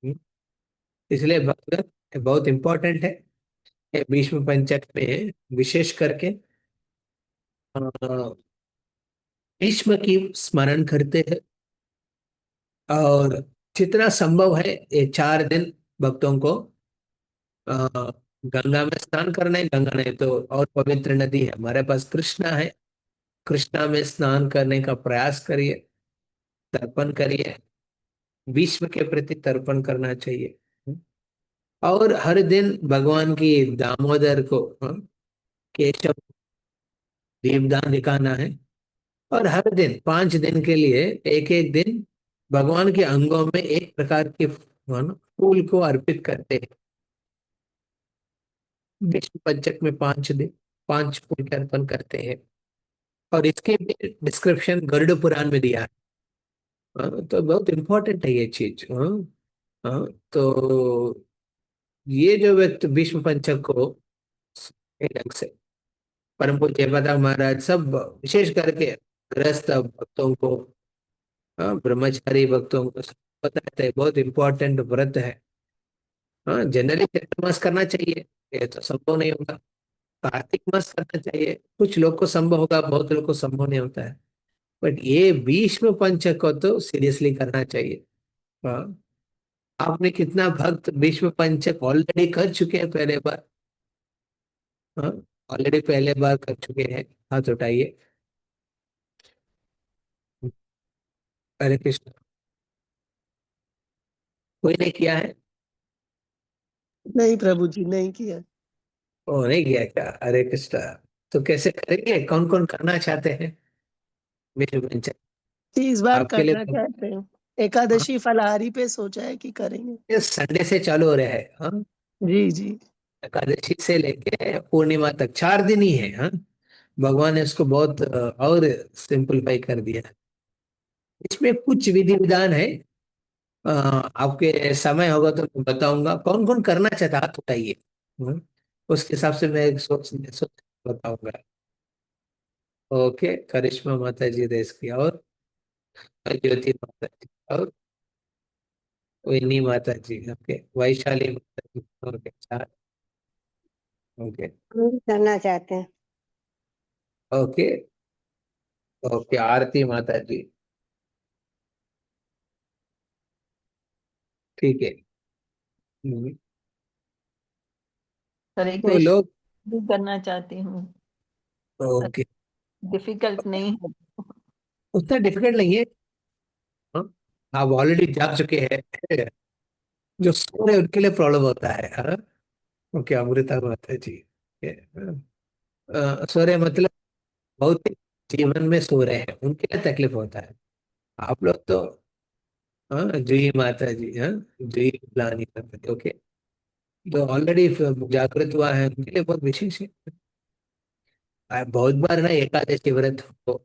हम्म, इसलिए भगवत बहुत इंपॉर्टेंट है। ये भीष्म पंचक में विशेष करके भीष्म की स्मरण करते हैं, और जितना संभव है ये 4 दिन भक्तों को अ, गंगा में स्नान करना है। गंगा नहीं तो और पवित्र नदी है हमारे पास, कृष्णा है, कृष्णा में स्नान करने का प्रयास करिए, तर्पण करिए, विश्व के प्रति तर्पण करना चाहिए। और हर दिन भगवान की दामोदर को केशव दीपदान दिखाना है। और हर दिन 5 दिन के लिए एक एक दिन भगवान के अंगों में एक प्रकार के फूल को अर्पित करते हैं। विष्णु पंचक में 5 दिन 5 फूल के अर्पण करते हैं, और इसके डिस्क्रिप्शन गरुड़ पुराण में दिया है। तो बहुत इंपॉर्टेंट है ये चीज। हाँ, हाँ, तो ये जो व्यक्ति भीष्म पंचक को सही ढंग से, परम पूज्य बता महाराज सब विशेष करके गृहस्थ भक्तों को, हाँ, ब्रह्मचारी भक्तों को सब बताते हैं बहुत इंपॉर्टेंट व्रत है। हाँ, जनरली चतुर्मास करना चाहिए, ये तो संभव नहीं होगा। कार्तिक मास करना चाहिए, कुछ लोग को संभव होगा, बहुत लोग को संभव नहीं होता है। बट ये भीष्म पंचक को तो सीरियसली करना चाहिए। हाँ। आपने कितना भक्त भीष्म पंचक ऑलरेडी कर चुके हैं पहले बार? हाँ, ऑलरेडी पहले बार कर चुके हैं, हाथ उठाइए। हरे कृष्ण। कोई नहीं किया है? नहीं प्रभु जी, नहीं किया। ओ, नहीं किया क्या? हरे कृष्ण। तो कैसे करेंगे, कौन कौन करना चाहते हैं भीष्म पंचक? जी, इस बार आपके करना लिए। चाहते हैं। हाँ, एकादशी फलाहारी पे सोचा है कि करेंगे। ये संडे से चालू हो रहा है। हाँ, जी जी। एकादशी से लेके पूर्णिमा तक 4 दिन ही है। हाँ, भगवान ने उसको बहुत और सिंपलीफाई कर दिया। इसमें कुछ विधि विधान है। आपके समय होगा तो मैं बताऊंगा कौन कौन करना चाहता, हाथ उठाइए। हम्म, उसके हिसाब से मैं सोच बताऊंगा। ओके, करिश्मा माता जी देश की, और ज्योति माता जी, और विनी माता जी, ओके, वैशाली माता जी, ओके, 4। ओके। हम भी करना चाहते हैं। ओके। ओके, आरती माता जी। ठीक है। हम्म, हरे तो कृष्ण। लोग। भी करना चाहती हूँ। ओके। डिफिकल्ट नहीं है। उतना डिफिकल्ट नहीं है। हाँ, आप ऑलरेडी जा चुके हैं। जो सो रहे हैं, उनके लिए प्रॉब्लम होता है। हाँ। ओके, अमृता माता जी। सो रहे मतलब भौतिक जीवन में सो रहे हैं, उनके लिए तकलीफ होता है। आप लोग तो। हाँ, जूही माता जी, हाँ, जूही लानी माता जी, ओके। तो ऑलरेडी जागृत हुआ है, उनके लिए बहुत विशेष है। बहुत बार ना एकादशी व्रत हो,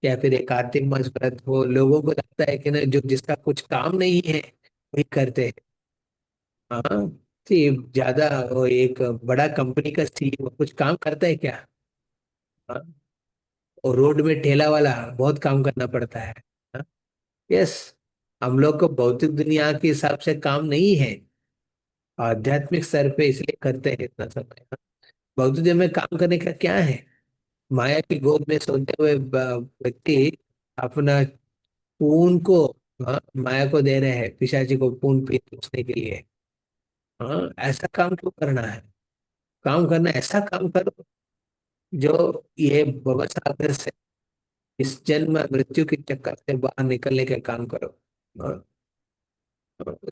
या फिर एक कार्तिक मास व्रत हो, लोगों को लगता है कि ना जो जिसका कुछ काम नहीं है वही करते हैं। हाँ। तो ये ज्यादा, वो एक बड़ा कंपनी का सीईओ कुछ काम करता है क्या? हाँ, और रोड में ठेला वाला बहुत काम करना पड़ता है। हाँ, यस। हम लोग को भौतिक दुनिया के हिसाब से काम नहीं है, आध्यात्मिक स्तर पे इसलिए करते हैं इतना समय। हाँ, भौतिक दुनिया में काम करने का क्या है? माया की गोद में सोते हुए व्यक्ति अपना खून को, हाँ, माया को दे रहे हैं, पिशाची को खून पीने के लिए। हाँ, ऐसा काम क्यों करना है? काम करना, ऐसा काम करो जो ये भवसागर से, इस जन्म मृत्यु के चक्कर से बाहर निकलने का काम करो। हाँ,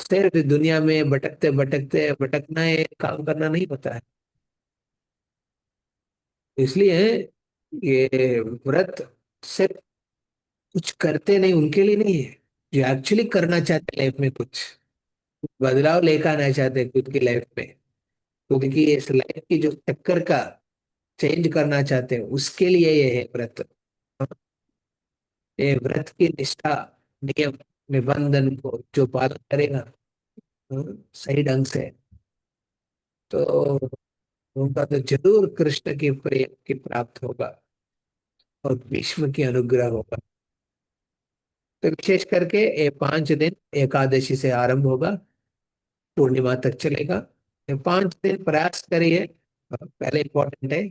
सिर्फ दुनिया में भटकते भटकते भटकना, ये काम करना नहीं होता है। इसलिए ये व्रत सिर्फ कुछ करते नहीं, उनके लिए नहीं है जो एक्चुअली करना चाहते लाइफ में, कुछ बदलाव लेकर आना चाहते हैं खुद की लाइफ में, खुद की इस लाइफ की जो चक्कर का चेंज करना चाहते हैं, उसके लिए ये है व्रत। ये व्रत की निष्ठा, नियम, निबंधन को जो पालन करेगा, सही ढंग से, तो उनका तो जरूर कृष्ण की प्रेम की प्राप्त होगा, और भीष्म की अनुग्रह होगा। तो विशेष करके ये 5 दिन एकादशी से आरंभ होगा, पूर्णिमा तक चलेगा। ये 5 दिन प्रयास करिए। पहले इंपॉर्टेंट है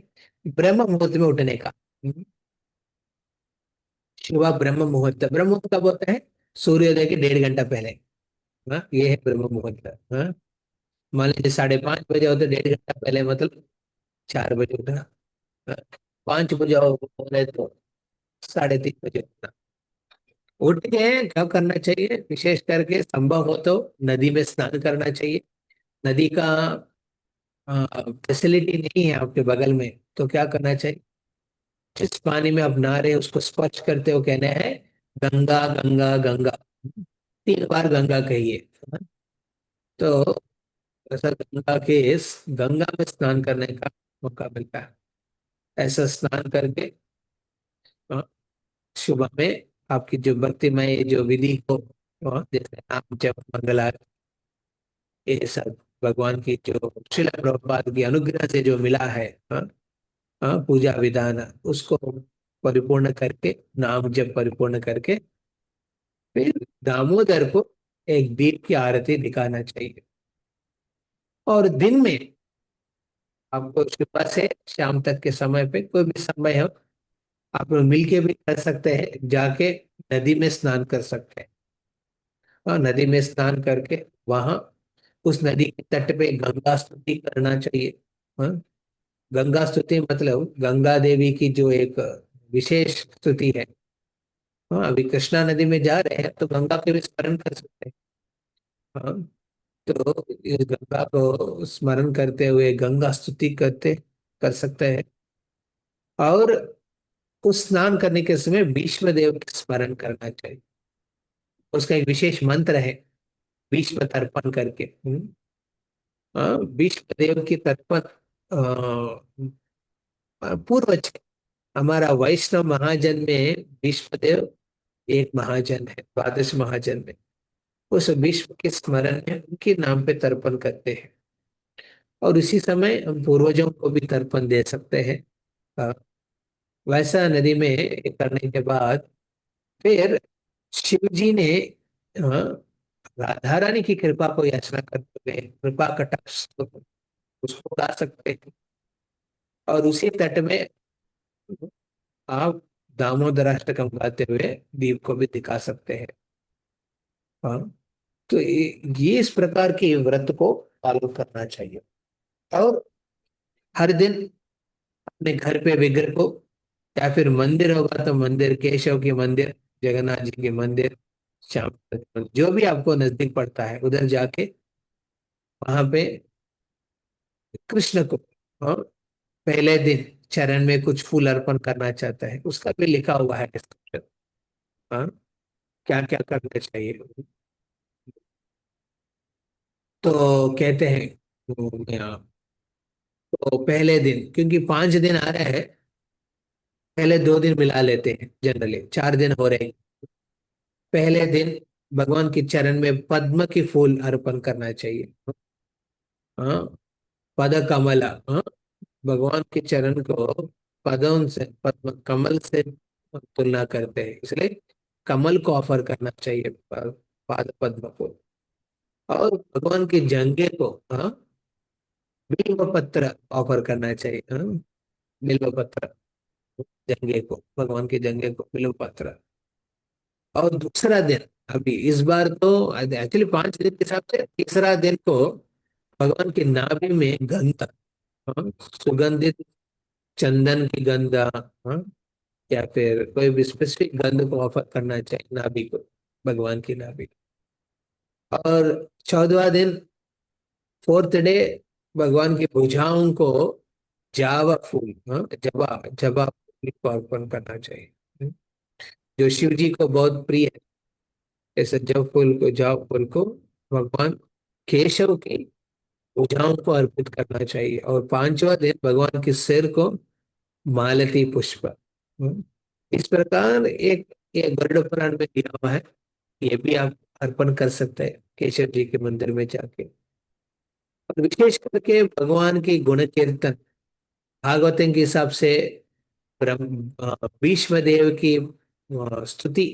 ब्रह्म मुहूर्त में उठने का। शुभ ब्रह्म मुहूर्त, ब्रह्म मुहूर्त कब होता है? सूर्योदय के 1.5 घंटा पहले। हाँ, ये है ब्रह्म मुहूर्त। हाँ, मान लीजिए 5:30 बजे हो तो 1.5 घंटा पहले, मतलब 4 बजे उठना। हाँ, 5 बजे हो रहे तो 3:30 बजे उठना। उठ के क्या करना चाहिए? विशेष करके संभव हो तो नदी में स्नान करना चाहिए। नदी का फैसिलिटी नहीं है आपके बगल में, तो क्या करना चाहिए? जिस पानी में आप नहा रहे हैं उसको स्पर्श करते हो कहना है, गंगा गंगा गंगा। 3 बार गंगा कहिए। तो ऐसा गंगा के इस गंगा में स्नान करने का मौका मिलता है। ऐसा स्नान करके अ, सुबह में आपकी जो भक्तिमय जो विधि हो, जैसे नाम जप मंगल आरती, ये सब भगवान की जो श्रील प्रभुपाद की अनुग्रह से जो मिला है, पूजा विधान, उसको परिपूर्ण करके, नाम जप परिपूर्ण करके, फिर दामोदर को एक दीप की आरती दिखाना चाहिए। और दिन में आपको सुबह से शाम तक के समय पे कोई भी समय हो, आप लोग मिलके भी कर सकते हैं, जाके नदी में स्नान कर सकते हैं। हाँ, नदी में स्नान करके वहां उस नदी के तट पे गंगा स्तुति करना चाहिए। हाँ, गंगा स्तुति मतलब गंगा देवी की जो एक विशेष स्तुति है। हाँ, अभी कृष्णा नदी में जा रहे हैं तो गंगा के भी स्मरण कर सकते हैं। हाँ, तो इस गंगा को स्मरण करते हुए गंगा स्तुति करते कर सकते हैं। और उस स्नान करने के समय भीष्म देव का स्मरण करना चाहिए। उसका एक विशेष मंत्र है, भीष्म तर्पण करके। हाँ, भीष्म देव की तर्पण पूर्वज है। हमारा वैष्णव महाजन में भीष्म देव एक महाजन है, द्वादश महाजन में। उस भीष्म के स्मरण में उनके नाम पे तर्पण करते हैं। और उसी समय हम पूर्वजों को भी तर्पण दे सकते हैं। हाँ, वैसा नदी में करने के बाद फिर शिव जी ने, हाँ, राधा रानी की कृपा को याचना करते हुए कृपा कटाक्ष उसको गा सकते हैं। और उसी तट में आप दामोदराष्टकम गाते हुए दीप को भी दिखा सकते हैं। हाँ, तो ये इस प्रकार के व्रत को पालन करना चाहिए। और हर दिन अपने घर पे विग्रह को, या फिर मंदिर होगा तो मंदिर, केशव के मंदिर, जगन्नाथ जी के मंदिर, श्याम जो भी आपको नजदीक पड़ता है उधर जाके वहां पे कृष्ण को, हाँ, पहले दिन चरण में कुछ फूल अर्पण करना चाहता है, उसका भी लिखा हुआ है description। हाँ, क्या क्या करना चाहिए। तो कहते हैं तो पहले दिन, क्योंकि 5 दिन आ रहे हैं, पहले 2 दिन मिला लेते हैं, जनरली 4 दिन हो रहे हैं। पहले दिन भगवान के चरण में पद्म की फूल अर्पण करना चाहिए। हाँ, पद कमला, हाँ, भगवान के चरण को पदों से, पद्म कमल से तुलना करते हैं, इसलिए कमल को ऑफर करना चाहिए, पाद पद्म को। और भगवान के जंगे को, हाँ, बिल्व पत्र ऑफर करना चाहिए। हाँ, बिल्व पत्र, जंगे को, भगवान के जंगे को बिल्व पत्र। और दूसरा दिन, अभी इस बार तो एक्चुअली 5 दिन के हिसाब से तीसरा दिन को भगवान की नाभि में गंध, हाँ, सुगंधित चंदन की गंध, हाँ, या फिर कोई भी स्पेसिफिक गंध को ऑफर करना चाहिए नाभि को, भगवान की नाभि। और 14वां दिन, 4th डे, भगवान की भुजाओं को जावा फूल, हाँ, जवा जवा फूल को अर्पण करना चाहिए, जो शिव जी को बहुत प्रिय है। ऐसे जब फूल को, जाव फूल को भगवान केशव की भुजाओं को अर्पित करना चाहिए। और 5वां दिन भगवान के सिर को मालती पुष्प। इस प्रकार एक गरुड़ पुराण में दिया हुआ है, ये भी आप अर्पण कर सकते हैं केशव जी के मंदिर में जाके। और विशेष करके भगवान की गुण कीर्तन, भागवतम के हिसाब से भीष्म देव की स्तुति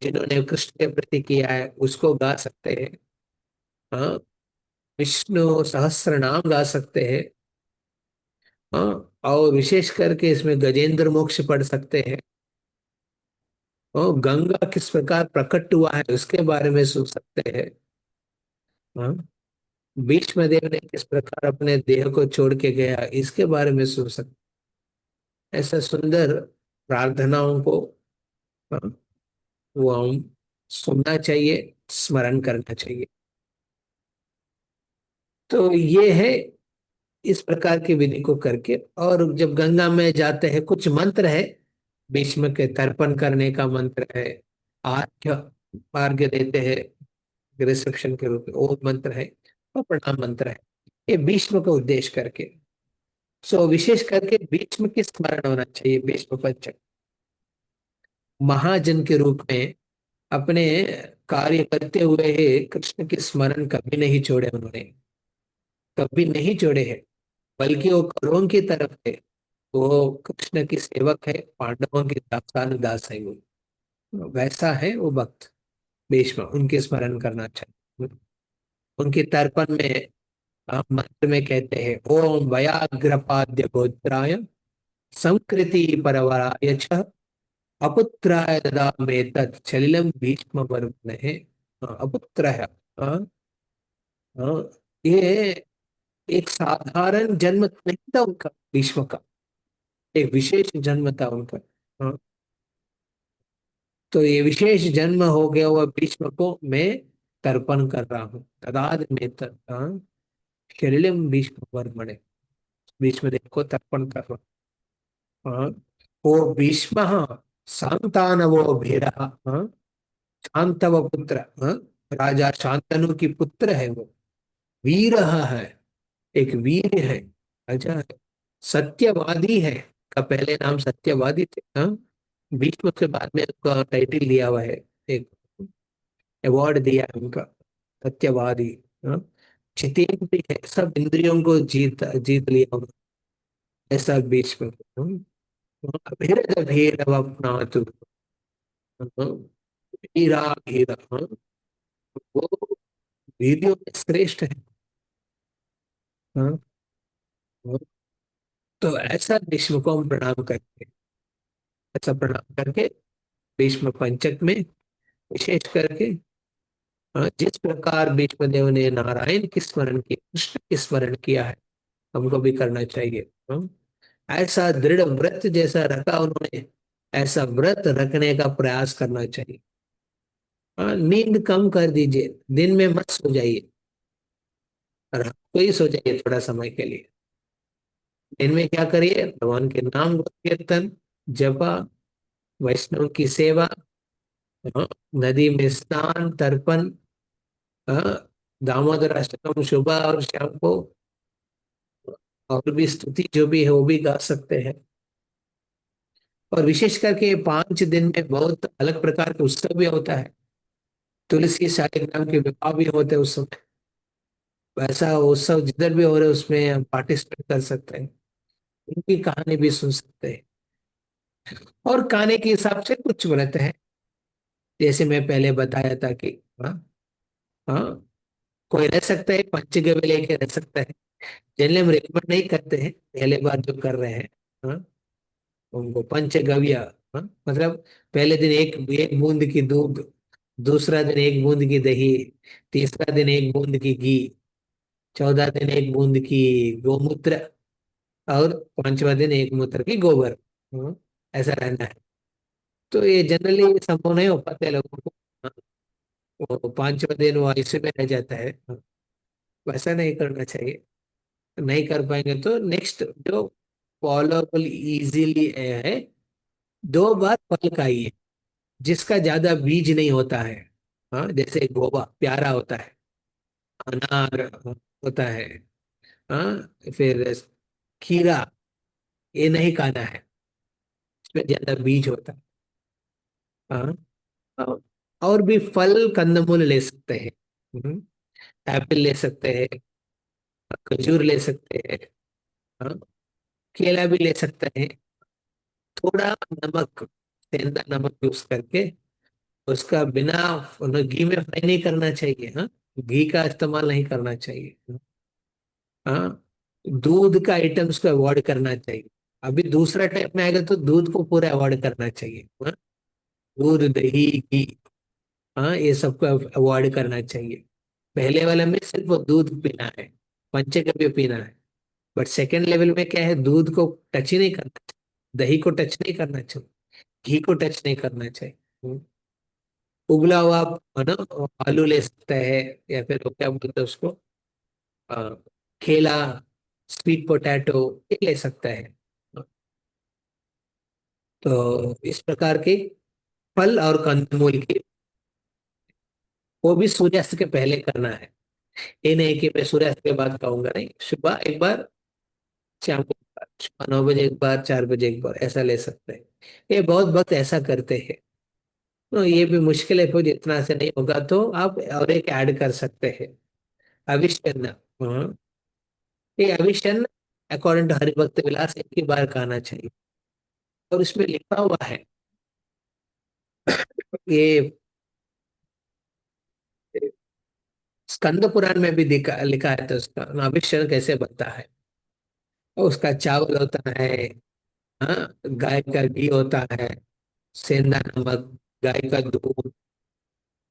जिन्होंने कृष्ण के प्रति किया है उसको गा सकते हैं। हाँ, विष्णु सहस्त्र नाम गा सकते हैं। हाँ, और विशेष करके इसमें गजेंद्र मोक्ष पढ़ सकते हैं। और गंगा किस प्रकार प्रकट हुआ है उसके बारे में सोच सकते हैं। हाँ, भीष्म देव ने किस प्रकार अपने देह को छोड़ के गया इसके बारे में सोच सकते हैं। ऐसा सुंदर प्रार्थनाओं को, हाँ, वो हम सुनना चाहिए, स्मरण करना चाहिए। तो ये है इस प्रकार की विधि को करके। और जब गंगा में जाते हैं, कुछ मंत्र है, भीष्म के तर्पण करने का मंत्र है, आर्घ्य अर्घ्य देते हैं रिसेप्शन के रूप में, वो मंत्र है, और प्रणाम मंत्र है, ये भीष्म को उद्देश्य करके। सो विशेष करके भीष्म की स्मरण होना चाहिए। भीष्म पंचक महाजन के रूप में अपने कार्य करते हुए ही कृष्ण की स्मरण कभी नहीं छोड़े उन्होंने, कभी नहीं छोड़े हैं। बल्कि वो कौरवों की तरफ थे, वो कृष्ण की सेवक है, पांडवों की दास है वो, वैसा है वो भक्त भीष्म, उनके स्मरण करना चाहिए। उनके तर्पण में मंत्र में कहते हैं ओम वयाग्रपाद्य गोत्राय संकृति परवराय च अपुत्राय ददामे तत् सलिलम भीष्म वर्मणे। अपुत्र है। हाँ, हाँ, ये एक साधारण जन्म नहीं था उनका, भीष्म का एक विशेष जन्म था उनका। हाँ, तो ये विशेष जन्म हो गया हुआ भीष्म को मैं तर्पण कर रहा हूँ। तदाद में शरीरम भीष्म वर्मणे, भीष्म देव को तर्पण कर रहा हूँ। हाँ, वो भीष्म शांतानवो भीरः, हाँ, शांतव पुत्र, हाँ, राजा शांतनु की पुत्र है वो, वीर है, एक वीर है, राजा है, सत्यवादी है। का पहले नाम सत्यवादी थे। हाँ, भीष्म के बाद में उनका टाइटल दिया हुआ है, एक अवार्ड दिया है उनका, सत्यवादी। हाँ, जितेंद्र भी है, सब इंद्रियों को जीत जीत लिया उन्होंने, ऐसा भीष्म। अभेद भेद अपनातु, हाँ, वीरा भेद, हाँ, वो वीडियो में श्रेष्ठ है। हाँ, हाँ, तो ऐसा भीष्म को हम प्रणाम करते हैं। ऐसा प्रणाम करके भीष्म पंचक में विशेष करके, हाँ, जिस प्रकार भीष्मदेव ने नारायण की स्मरण किया, कृष्ण की स्मरण किया है, हमको भी करना चाहिए। हाँ, ऐसा दृढ़ व्रत जैसा रखा उन्होंने, ऐसा व्रत रखने का प्रयास करना चाहिए। हाँ, नींद कम कर दीजिए, दिन में मत सो जाइए, और रात को ही सो जाइए थोड़ा समय के लिए। दिन में क्या करिए, भगवान के नाम कीर्तन, जपा, वैष्णव की सेवा, हाँ, नदी में स्नान, तर्पण, हाँ, दामोदर अष्टकम सुबह और शाम को, और भी स्तुति जो भी है वो भी गा सकते हैं। और विशेष करके 5 दिन में बहुत अलग प्रकार के उत्सव भी होता है, तुलसी शालिग्राम के विवाह भी होते हैं उस समय। वैसा उत्सव जिधर भी हो रहे उसमें हम पार्टिसिपेट कर सकते हैं, उनकी कहानी भी सुन सकते हैं। और खाने के हिसाब से कुछ व्रत है, जैसे मैं पहले बताया था कि, हाँ, हाँ, कोई रह सकता है पंचगव्य लेके रह सकता है। जनरली हम रिकमेंड नहीं करते हैं, पहले बार जो कर रहे हैं, हाँ, उनको पंचगव्य, हाँ, मतलब पहले दिन एक एक बूंद की दूध, दूसरा दिन एक बूंद की दही, तीसरा दिन एक बूंद की घी, 14 दिन एक बूंद की गोमूत्र, और 5वां दिन एक मूत्र की गोबर। हाँ, ऐसा रहना है। तो ये जनरली संभव नहीं हो पाता है लोगों को। हाँ, वो 5वां दिन वो ऐसे में रह जाता है। हाँ, वैसा नहीं करना चाहिए। नहीं कर पाएंगे तो नेक्स्ट जो फॉलोअबल इजीली है, 2 बार फल खाइए, जिसका ज्यादा बीज नहीं होता है। हाँ, जैसे गोवा प्यारा होता है, अनार होता है, हाँ, फिर खीरा, ये नहीं खाना है, इसमें ज्यादा बीज होता है। हाँ, हाँ, और भी फल कंदमूल ले सकते हैं। हम्म, एप्पल ले सकते हैं, खजूर ले सकते हैं, हाँ, केला भी ले सकते हैं। थोड़ा नमक, सेंधा नमक यूज करके, उसका बिना घी में फ्राई नहीं करना चाहिए। हाँ, घी का इस्तेमाल नहीं करना चाहिए। हाँ, दूध का आइटम्स को अवॉइड करना चाहिए। अभी दूसरा टाइप में आएगा तो दूध को पूरा अवॉइड करना चाहिए। हाँ, दूध, दही, घी, हाँ, ये सबको अवॉइड करना चाहिए। पहले वाले में सिर्फ वो दूध पीना है, पंचगव्य पीना है। बट सेकेंड लेवल में क्या है, दूध को टच ही नहीं करना चाहिए, दही को टच नहीं करना चाहिए, घी को टच नहीं करना चाहिए। उबला हुआ है ना, आलू ले सकते हैं, या फिर वो क्या बोलते हैं उसको, आ, केला, स्वीट पोटैटो, ये ले सकता है। तो इस प्रकार के फल और कंदमूल की, वो भी सूर्यास्त के पहले करना है। ये नहीं कि मैं सूर्यास्त के बाद खाऊंगा, नहीं, सुबह एक बार, शाम को एक बार, सुबह 9 बजे एक बार, 4 बजे एक बार, ऐसा ले सकते हैं। ये बहुत वक्त ऐसा करते हैं। तो ये भी मुश्किल है, फिर इतना से नहीं होगा तो आप और एक ऐड कर सकते हैं, अविष्टन्न। हाँ, ये अविष्टन्न अकॉर्डिंग टू हरिभक्त विलास एक ही बार खाना चाहिए। और इसमें लिखा हुआ है, ये स्कंद पुराण में भी लिखा है, तो उसका अभिषेक कैसे बनता है। उसका चावल होता है, हाँ, गाय का घी होता है, सेंधा नमक, गाय का दूध,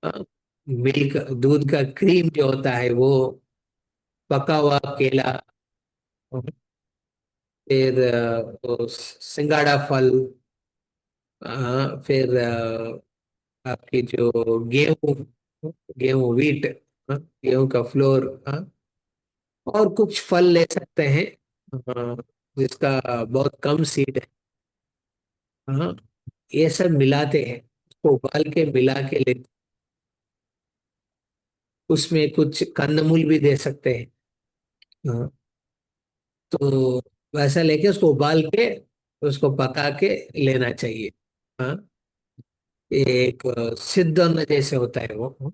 हाँ, मिल्क, दूध का क्रीम जो होता है वो, पका हुआ केला, फिर वो सिंगाड़ा फल, फिर आपकी जो गेहूं, गेहूं वीट, गेहूं का फ्लोर, और कुछ फल ले सकते हैं, हाँ, जिसका बहुत कम सीड है, हाँ, ये सब मिलाते हैं, उसको उबाल के मिला के ले, उसमें कुछ कंदमूल भी दे सकते हैं, हाँ, तो वैसा लेके उसको उबाल के उसको पका के लेना चाहिए, हाँ। एक सिद्धन जैसे होता है वो,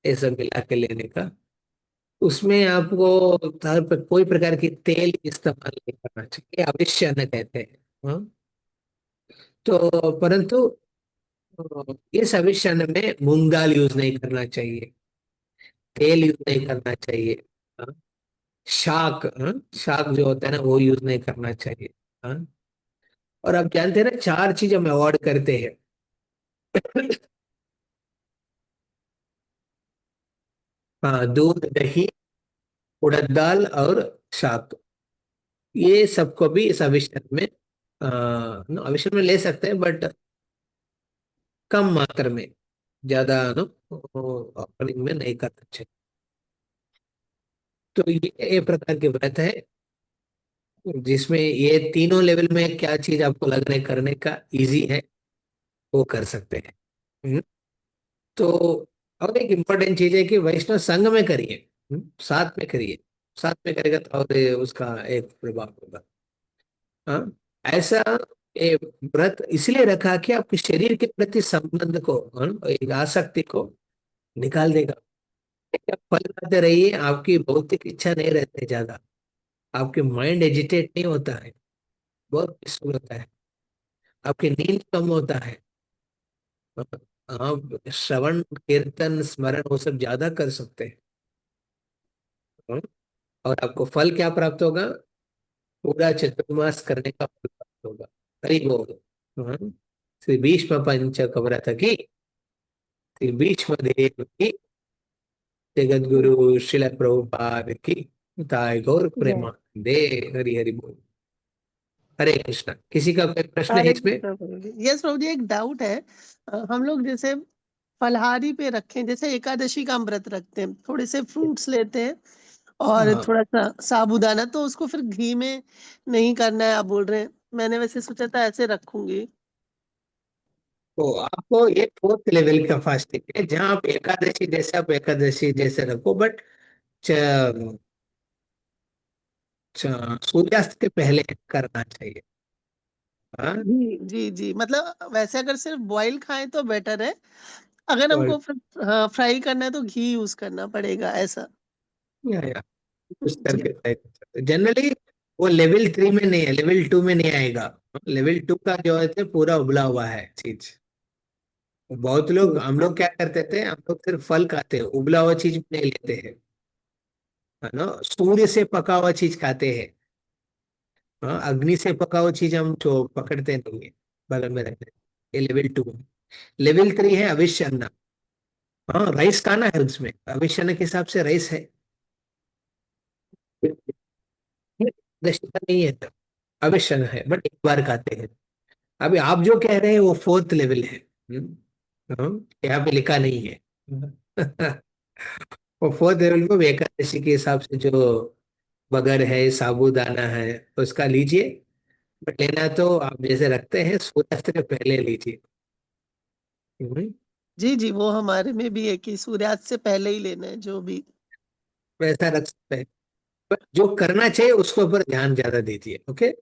ये सब मिला के लेने का। उसमें आपको कोई प्रकार की तेल इस्तेमाल नहीं करना चाहिए, अवश्य न कहते हैं, हाँ। तो परंतु इस अविष्य में मूंग दाल यूज नहीं करना चाहिए, तेल यूज नहीं करना चाहिए, हाँ? शाक, हाँ? शाक जो होता है ना वो यूज नहीं करना चाहिए, हाँ? और आप जानते हैं ना, चार चीज हम अवॉइड करते हैं। हाँ, दूध, दही, उड़द दाल और शाक, ये सबको भी इस अविष्य में अविष्य में ले सकते हैं, बट कम मात्रा में, ज्यादा नो ऑफरिंग में नहीं करना चाहिए। तो ये एक प्रकार के व्रत है जिसमें ये तीनों लेवल में क्या चीज आपको लगने करने का इजी है वो कर सकते हैं। हम्म, तो और एक इम्पोर्टेंट चीज है कि वैष्णव संघ में करिए, साथ में करिए, साथ में करेगा तो और ये उसका एक प्रभाव होगा, हाँ। ऐसा ये व्रत इसलिए रखा कि आपके शरीर के प्रति संबंध को, एक आसक्ति को निकाल देगा। आप फल खाते रहिए, आपकी भौतिक इच्छा नहीं रहती ज्यादा, आपके माइंड एजिटेट नहीं होता है, बहुत पीसफुल होता है, आपकी नींद कम होता है, आप श्रवण कीर्तन स्मरण वो सब ज्यादा कर सकते हैं, हाँ? और आपको फल क्या प्राप्त होगा, पूरा चतुर्मास करने का फल प्राप्त होगा। हरि बोल, हाँ? श्री भीष्म पंच कवरत की, श्री भीष्म देव की, जगत गुरु शिल प्रभुपाद की, ताय गौर जय। प्रेमानंदे। हरि हरि बोल। हरे कृष्णा। किसी का कोई प्रश्न है हरे इसमें? कृष्णा प्रभु जी। यस प्रभु जी, एक डाउट है। हम लोग जैसे फलहारी पे रखें, जैसे एकादशी का हम व्रत रखते हैं, थोड़े से फ्रूट्स लेते हैं और हाँ, थोड़ा सा साबूदाना, तो उसको फिर घी में नहीं करना है आप बोल रहे हैं। मैंने वैसे सोचा था ऐसे रखूंगी। तो आपको ये फोर्थ लेवल का फास्टिंग है, जहाँ आप एकादशी जैसे आप एकादशी जैसे रखो, बट सूर्यास्त के पहले करना चाहिए, हाँ। जी जी जी, मतलब वैसे अगर सिर्फ बॉईल खाएं तो बेटर है, अगर और हमको फिर हाँ फ्राई करना है तो घी यूज करना पड़ेगा ऐसा। या उस जी करके जनरली वो लेवल 3 में नहीं है, लेवल 2 में नहीं आएगा। लेवल 2 का जो है तो पूरा उबला हुआ है चीज। बहुत लोग, हम लोग क्या करते थे, हम लोग सिर्फ फल खाते हैं, उबला हुआ चीज नहीं लेते हैं, है ना। सूर्य से पका हुआ चीज खाते हैं, हाँ, अग्नि से पका हुआ चीज हम जो पकड़ते नहीं है, बगल में रखते हैं। ये लेवल 2 है। लेवल 3 है अविष्य अन्न, हाँ, राइस खाना है, उसमें अविष्य अन्न के हिसाब से राइस है, दशता नहीं है, तो अविष्य अन्न है, बट एक बार खाते हैं। अभी आप जो कह रहे हैं वो फोर्थ लेवल है, हाँ, यहाँ पे लिखा नहीं है। वो फोर्थ लेवल को एकादशी के हिसाब से जो बगर है, साबूदाना है, उसका लीजिए। बट लेना तो आप जैसे रखते हैं सूर्यास्त के पहले लीजिए। हम्म, जी जी, वो हमारे में भी है कि सूर्यास्त से पहले ही लेना है जो भी। वैसा रख सकते हैं, बट जो करना चाहिए उसके ऊपर ध्यान ज्यादा दीजिए, ओके।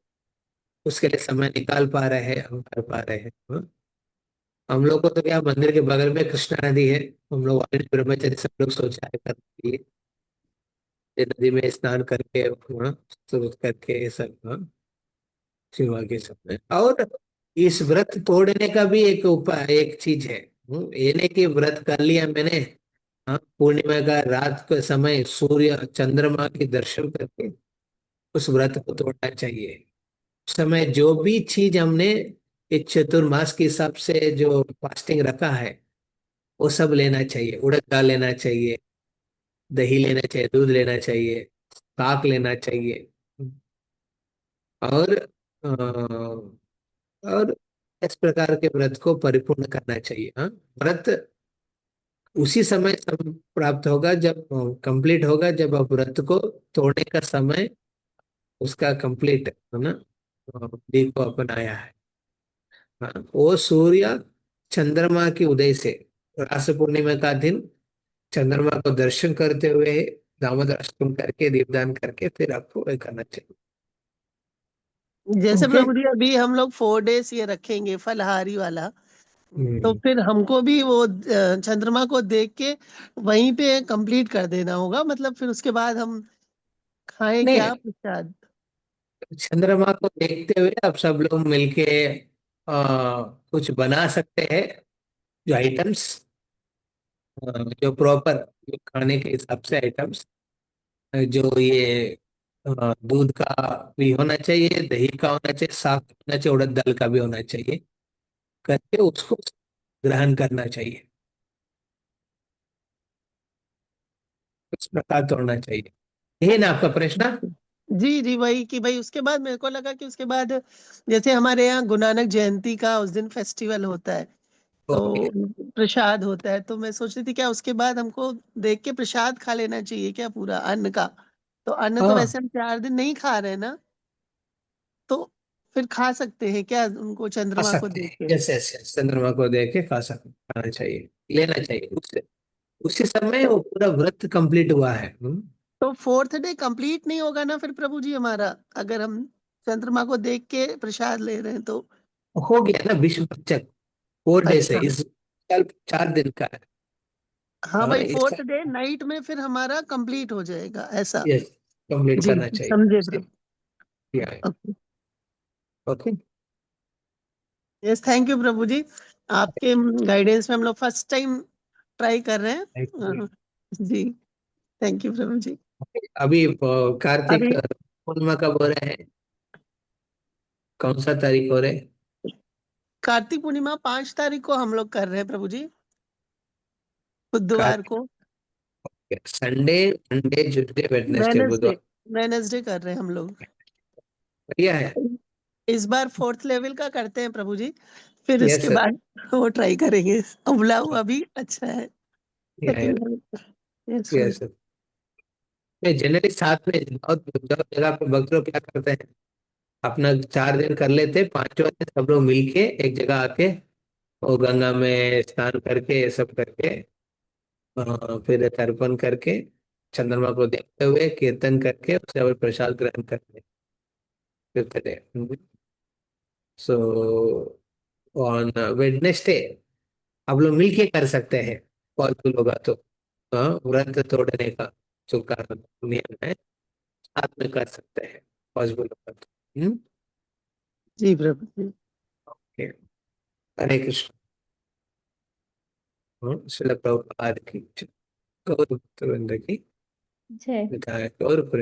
उसके लिए समय निकाल पा रहे हैं, हम कर पा रहे हैं, हाँ? हम लोग को तो क्या, मंदिर के बगल में कृष्णा नदी है, हम लोग ऑलरेडी ब्रह्मचर्य सब लोग सोचा है करने के लिए, ये नदी में स्नान करके, हाँ, शुरू करके ये सब, हाँ, सेवा के सब में। और इस व्रत तोड़ने का भी एक उपाय, एक चीज है, ये नहीं कि व्रत कर लिया मैंने हाँ, पूर्णिमा का रात के समय सूर्य चंद्रमा के दर्शन करके उस व्रत को तोड़ना चाहिए। उस समय जो भी चीज हमने इस चतुर्मास के हिसाब से जो फास्टिंग रखा है वो सब लेना चाहिए। उड़द दाल लेना चाहिए, दही लेना चाहिए, दूध लेना चाहिए, शाक लेना चाहिए, और और इस प्रकार के व्रत को परिपूर्ण करना चाहिए। हाँ, व्रत उसी समय प्राप्त होगा जब कंप्लीट होगा, जब आप व्रत को तोड़ने का समय उसका कंप्लीट है ना, दिन को अपनाया है। हाँ, वो सूर्य चंद्रमा की उदय से, रास पूर्णिमा का दिन चंद्रमा को दर्शन करते हुए दामोदर अष्टकम करके दीपदान करके फिर आपको ये करना चाहिए। जैसे ओके। प्रभु जी अभी हम लोग 4 डेज ये रखेंगे फलहारी वाला, तो हम्म। फिर हमको भी वो चंद्रमा को देख के वहीं पे कंप्लीट कर देना होगा, मतलब फिर उसके बाद हम खाएं नहीं, क्या प्रसाद? चंद्रमा को देखते हुए आप सब लोग मिलके कुछ बना सकते हैं, जो आइटम्स, जो प्रॉपर खाने के हिसाब से आइटम्स, जो ये दूध का भी होना चाहिए, दही का होना चाहिए, साग का होना चाहिए, उड़द दाल का भी होना चाहिए, करके उसको ग्रहण करना चाहिए। इस प्रकार तोड़ना चाहिए। यही ना आपका प्रश्न? जी जी, वही कि भाई उसके बाद मेरे को लगा कि उसके बाद जैसे हमारे यहाँ गुरु नानक जयंती का उस दिन फेस्टिवल होता है, ओके। तो प्रसाद होता है, तो मैं सोच रही थी क्या उसके बाद हमको देख के प्रसाद खा लेना चाहिए क्या पूरा अन्न का? तो अन्न तो हाँ, वैसे हम 4 दिन नहीं खा रहे हैं ना, तो फिर खा सकते हैं क्या उनको खा चंद्रमा को सकते देख हैं, के? जैसे जैसे चंद्रमा को देख के खाना चाहिए, लेना चाहिए। उससे उसी समय वो पूरा व्रत कंप्लीट हुआ है। तो 4th डे कंप्लीट नहीं होगा ना फिर प्रभु जी हमारा, अगर हम चंद्रमा को देख के प्रसाद ले रहे हैं तो? हो गया ना विश्व पंचक, 4 डेज है अच्छा। इस साल, 4 दिन का है। हाँ हाँ, भाई, इस 4th डे नाइट में फिर हमारा कंप्लीट हो जाएगा ऐसा? यस, कंप्लीट जी करना चाहिए समझे उसी। Prabhu. Yeah, okay. Okay. Yes, thank you Prabhu ji, आपके गाइडेंस में हम लोग फर्स्ट टाइम ट्राई कर रहे हैं। जी, थैंक यू प्रभु जी। अभी कार्तिक अभी पूर्णिमा कब हो रहे हैं? कौन सा तारीख हो रहे हैं? कार्तिक पूर्णिमा 5 तारीख को हम लोग कर रहे हैं प्रभु जी, बुधवार कार्तिक, को। Sunday, Monday, Tuesday, Wednesday, Wednesday, बुधवार। वेनसडे कर रहे हैं हम लोग। बढ़िया है। इस बार 4th लेवल का करते हैं प्रभु जी, फिर यस उसके सर। बाद वो ट्राई करेंगे। उबला हुआ भी अच्छा है सेकंड यस लेवल। यस प्रभु। सर। नहीं, जनरली साथ में बहुत जगह जगह पे भक्त लोग क्या करते हैं, अपना 4 दिन कर लेते, 5वां दिन सब लोग मिलके एक जगह आके वो गंगा में स्नान करके ये सब करके फिर तर्पण करके चंद्रमा को देखते हुए कीर्तन करके उसके बाद प्रसाद ग्रहण करते करते हैं। सो ऑन वेडनेसडे आप लोग मिलके कर सकते हैं, पॉसिबल होगा तो। हाँ, व्रत तोड़ने का जो कारण नियम है, साथ में कर सकते हैं, पॉसिबल होगा तो। जी प्रभु जी। ओके। हरे कृष्ण। श्रील प्रभुपाद की, गौर भक्तवृंद की जय। विधायक और